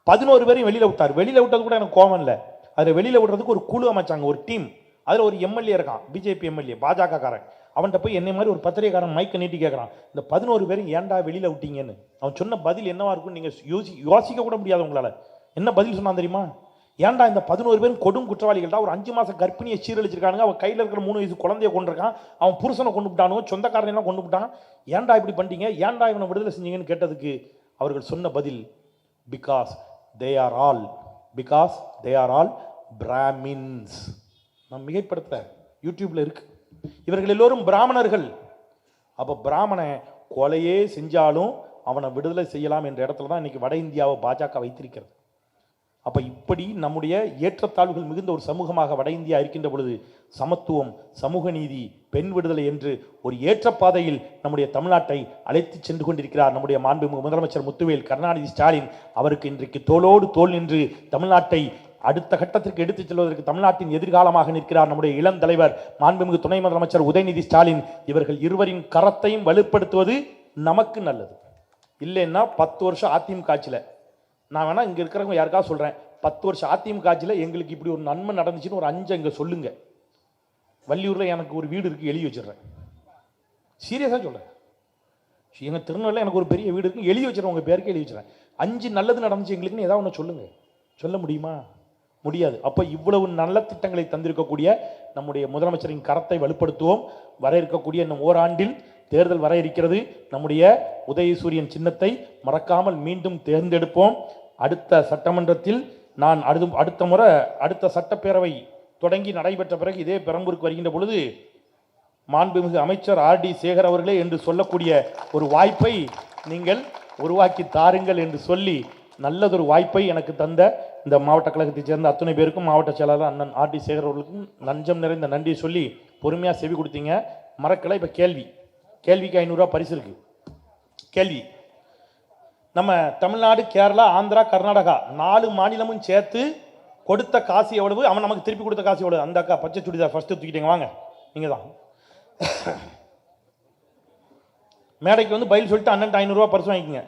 11 பேரையும் வெளியில் விட்டார். வெளியில் விட்டது கூட எனக்கு கோபம் இல்லை. அதில் வெளியில் விடுறதுக்கு ஒரு குழு அமைச்சாங்க, ஒரு டீம். அதில் ஒரு எம்எல்ஏ இருக்கான், பிஜேபி எம்எல்ஏ, பாஜக காரன். அவன்கிட்ட போய் என்னை மாதிரி ஒரு பத்திரிகைக்காரன் மைக்கை நீட்டி கேட்குறான், இந்த 11 பேரும் ஏன்டா வெளியில் விட்டீங்கன்னு. அவன் சொன்ன பதில் என்னவா இருக்குன்னு நீங்கள் யோசிக்க கூட முடியாது உங்களால். என்ன பதில் சொன்னான் தெரியுமா? ஏன்டா இந்த 11 பேரும் கொடும் குற்றவாளிகள்டா, ஒரு 5 மாத கர்ப்பிணியை சீரழிச்சிருக்கானுங்க, அவன் கையில் இருக்கிற 3 வயசு குழந்தைய கொண்டிருக்கான், அவன் புருஷனை கொண்டு விட்டானுவோ, சொந்தக்காரனையெல்லாம் கொண்டு விட்டான், ஏன்டா இப்படி பண்ணிட்டீங்க, ஏன்டா இவனை விடுதலை செஞ்சீங்கன்னு கேட்டதுக்கு அவர்கள் சொன்ன பதில், because they are all Brahmins. நான் மிகைப்படுத்த, யூடியூப்ல இருக்கு, இவர்கள் எல்லோரும் பிராமணர்கள். அப்போ பிராமண கொலையே செஞ்சாலும் அவனை விடுதலை செய்யலாம் என்ற இடத்துல தான் இன்னைக்கு வட இந்தியாவை பாஜக வைத்திருக்கிறது. அப்போ இப்படி நம்முடைய ஏற்றத்தாழ்வுகள் மிகுந்த ஒரு சமூகமாக வட இந்தியா இருக்கின்ற பொழுது சமத்துவம், சமூக நீதி, பெண் விடுதலை என்று ஒரு ஏற்ற பாதையில் நம்முடைய தமிழ்நாட்டை அழைத்து சென்று கொண்டிருக்கிறார் நம்முடைய மாண்புமிகு முதலமைச்சர் முத்துவேல் கருணாநிதி ஸ்டாலின். அவருக்கு இன்றைக்கு தோளோடு தோள் நின்று தமிழ்நாட்டை அடுத்த கட்டத்திற்கு எடுத்துச் செல்வதற்கு தமிழ்நாட்டின் எதிர்காலமாக நிற்கிறார் நம்முடைய இளம் தலைவர் மாண்புமிகு துணை முதலமைச்சர் உதயநிதி ஸ்டாலின். இவர்கள் இருவரின் கரத்தையும் வலுப்படுத்துவது நமக்கு நல்லது. இல்லைன்னா 10 வருஷம் அதிமுக ஆட்சியில், நான் வேணா இங்கே இருக்கிறவங்க யாருக்காவது சொல்கிறேன், 10 வருஷம் அதிமுக ஆட்சியில் எங்களுக்கு இப்படி ஒரு நன்மை நடந்துச்சுன்னு ஒரு 5 இங்கே சொல்லுங்க. வள்ளியூரில் எனக்கு ஒரு வீடு இருக்குது, எழுதி வச்சிடுறேன். சீரியஸாக சொல்கிறேன். எங்கள் திருநெல்வேலியில் எனக்கு ஒரு பெரிய வீடு இருக்குது, எழுதி வச்சிடறேன், உங்கள் பேருக்கு எழுதி வச்சிடறேன். 5 நல்லது நடந்துச்சு எங்களுக்குன்னு ஏதாவது ஒன்று சொல்லுங்க. சொல்ல முடியுமா? முடியாது. அப்போ இவ்வளவு நல்ல திட்டங்களை தந்திருக்கக்கூடிய நம்முடைய முதலமைச்சரின் கரத்தை வலுப்படுத்துவோம். வர இருக்கக்கூடிய இன்னும் ஓராண்டில் தேர்தல் வர இருக்கிறது. நம்முடைய உதயசூரியன் சின்னத்தை மறக்காமல் மீண்டும் தேர்ந்தெடுப்போம். அடுத்த சட்டமன்றத்தில் நான் அடுத்த முறை அடுத்த சட்டப்பேரவை தொடங்கி நடைபெற்ற பிறகு இதே பெரம்பூருக்கு வருகின்ற பொழுது மாண்புமிகு அமைச்சர் ஆர்.டி. சேகர் அவர்களே என்று சொல்லக்கூடிய ஒரு வாய்ப்பை நீங்கள் உருவாக்கி தாருங்கள் என்று சொல்லி நல்லதொரு வாய்ப்பை எனக்கு தந்த இந்த மாவட்ட கழகத்தைச் சேர்ந்த அத்தனை பேருக்கும், மாவட்ட செயலாளர் அண்ணன் ஆர்.டி. சேகர் அவர்களுக்கும் நஞ்சம் நிறைந்த நன்றி சொல்லி பொறுமையாக செவி கொடுத்தீங்க. மறக்கலை. இப்போ கேள்விக்கு 500 ரூபா பரிசு இருக்கு. கேள்வி, நம்ம தமிழ்நாடு, கேரளா, ஆந்திரா, கர்நாடகா 4 மாநிலமும் சேர்த்து கொடுத்த காசு எவ்வளவு, அவன் நமக்கு திருப்பி கொடுத்த காசு எவ்வளவு? அந்த அக்கா பச்சை சுடிதார் ஃபர்ஸ்ட் தூக்கிட்டீங்க, வாங்க நீங்க தான் மேடைக்கு வந்து பதில் சொல்லிட்டு அண்ணன் 500 ரூபாய் பரிசு வாங்கிக்கோங்க.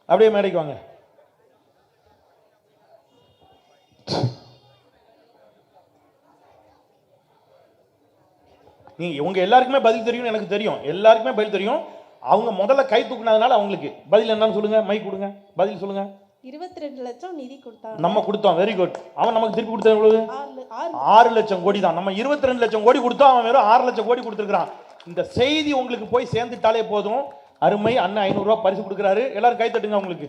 அப்படியே மேடைக்கு வாங்க. நீங்க உங்க எல்லாருக்குமே பதில் தெரியும், எனக்கு தெரியும், எல்லாருக்குமே பதில் தெரியும். அவங்க முதல்ல கை தூக்குனதுனால அவங்களுக்கு பதில் என்னன்னு சொல்லுங்க, மைக் கொடுங்க, பதில் சொல்லுங்க. 22 லட்சம் நிதி கொடுத்தாங்க. நம்ம கொடுத்தோம், வெரி குட். அவன் நமக்கு திருப்பி கொடுத்தது எவ்வளவு? 6 லட்சம் கோடி தான். நம்ம 22 லட்சம் கோடி கொடுத்தோம், அவன் வெறும் 6 லட்சம் கோடி கொடுத்துருக்கான். இந்த செய்தி உங்களுக்கு போய் சேர்ந்துட்டாலே போதும். அருமை அண்ணன் 500 ரூபாய் பரிசு கொடுக்குறாரு, எல்லாரும் கை தட்டுங்க உங்களுக்கு.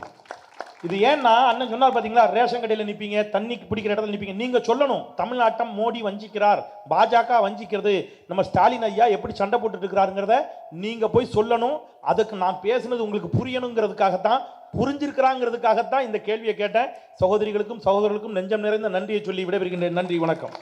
இது ஏன்னா அண்ணன் சொன்னார் பாத்தீங்களா, ரேஷன் கடையில் நிப்பீங்க, தண்ணி பிடிக்கிற இடத்துல நிப்பீங்க. நீங்க சொல்லணும், தமிழ்நாட்டம் மோடி வஞ்சிக்கிறார், பாஜக வஞ்சிக்கிறது, நம்ம ஸ்டாலின் ஐயா எப்படி சண்டை போட்டுட்டு இருக்கிறாருங்கிறத நீங்க போய் சொல்லணும். அதுக்கு நான் பேசுனது உங்களுக்கு புரியணுங்கிறதுக்காகத்தான், புரிஞ்சிருக்கிறாங்கிறதுக்காகத்தான் இந்த கேள்வியை கேட்டேன். சகோதரிகளுக்கும் சகோதரர்களுக்கும் நெஞ்சம் நிறைந்த நன்றியை சொல்லி விடைபெறுகின்றேன். நன்றி, வணக்கம்.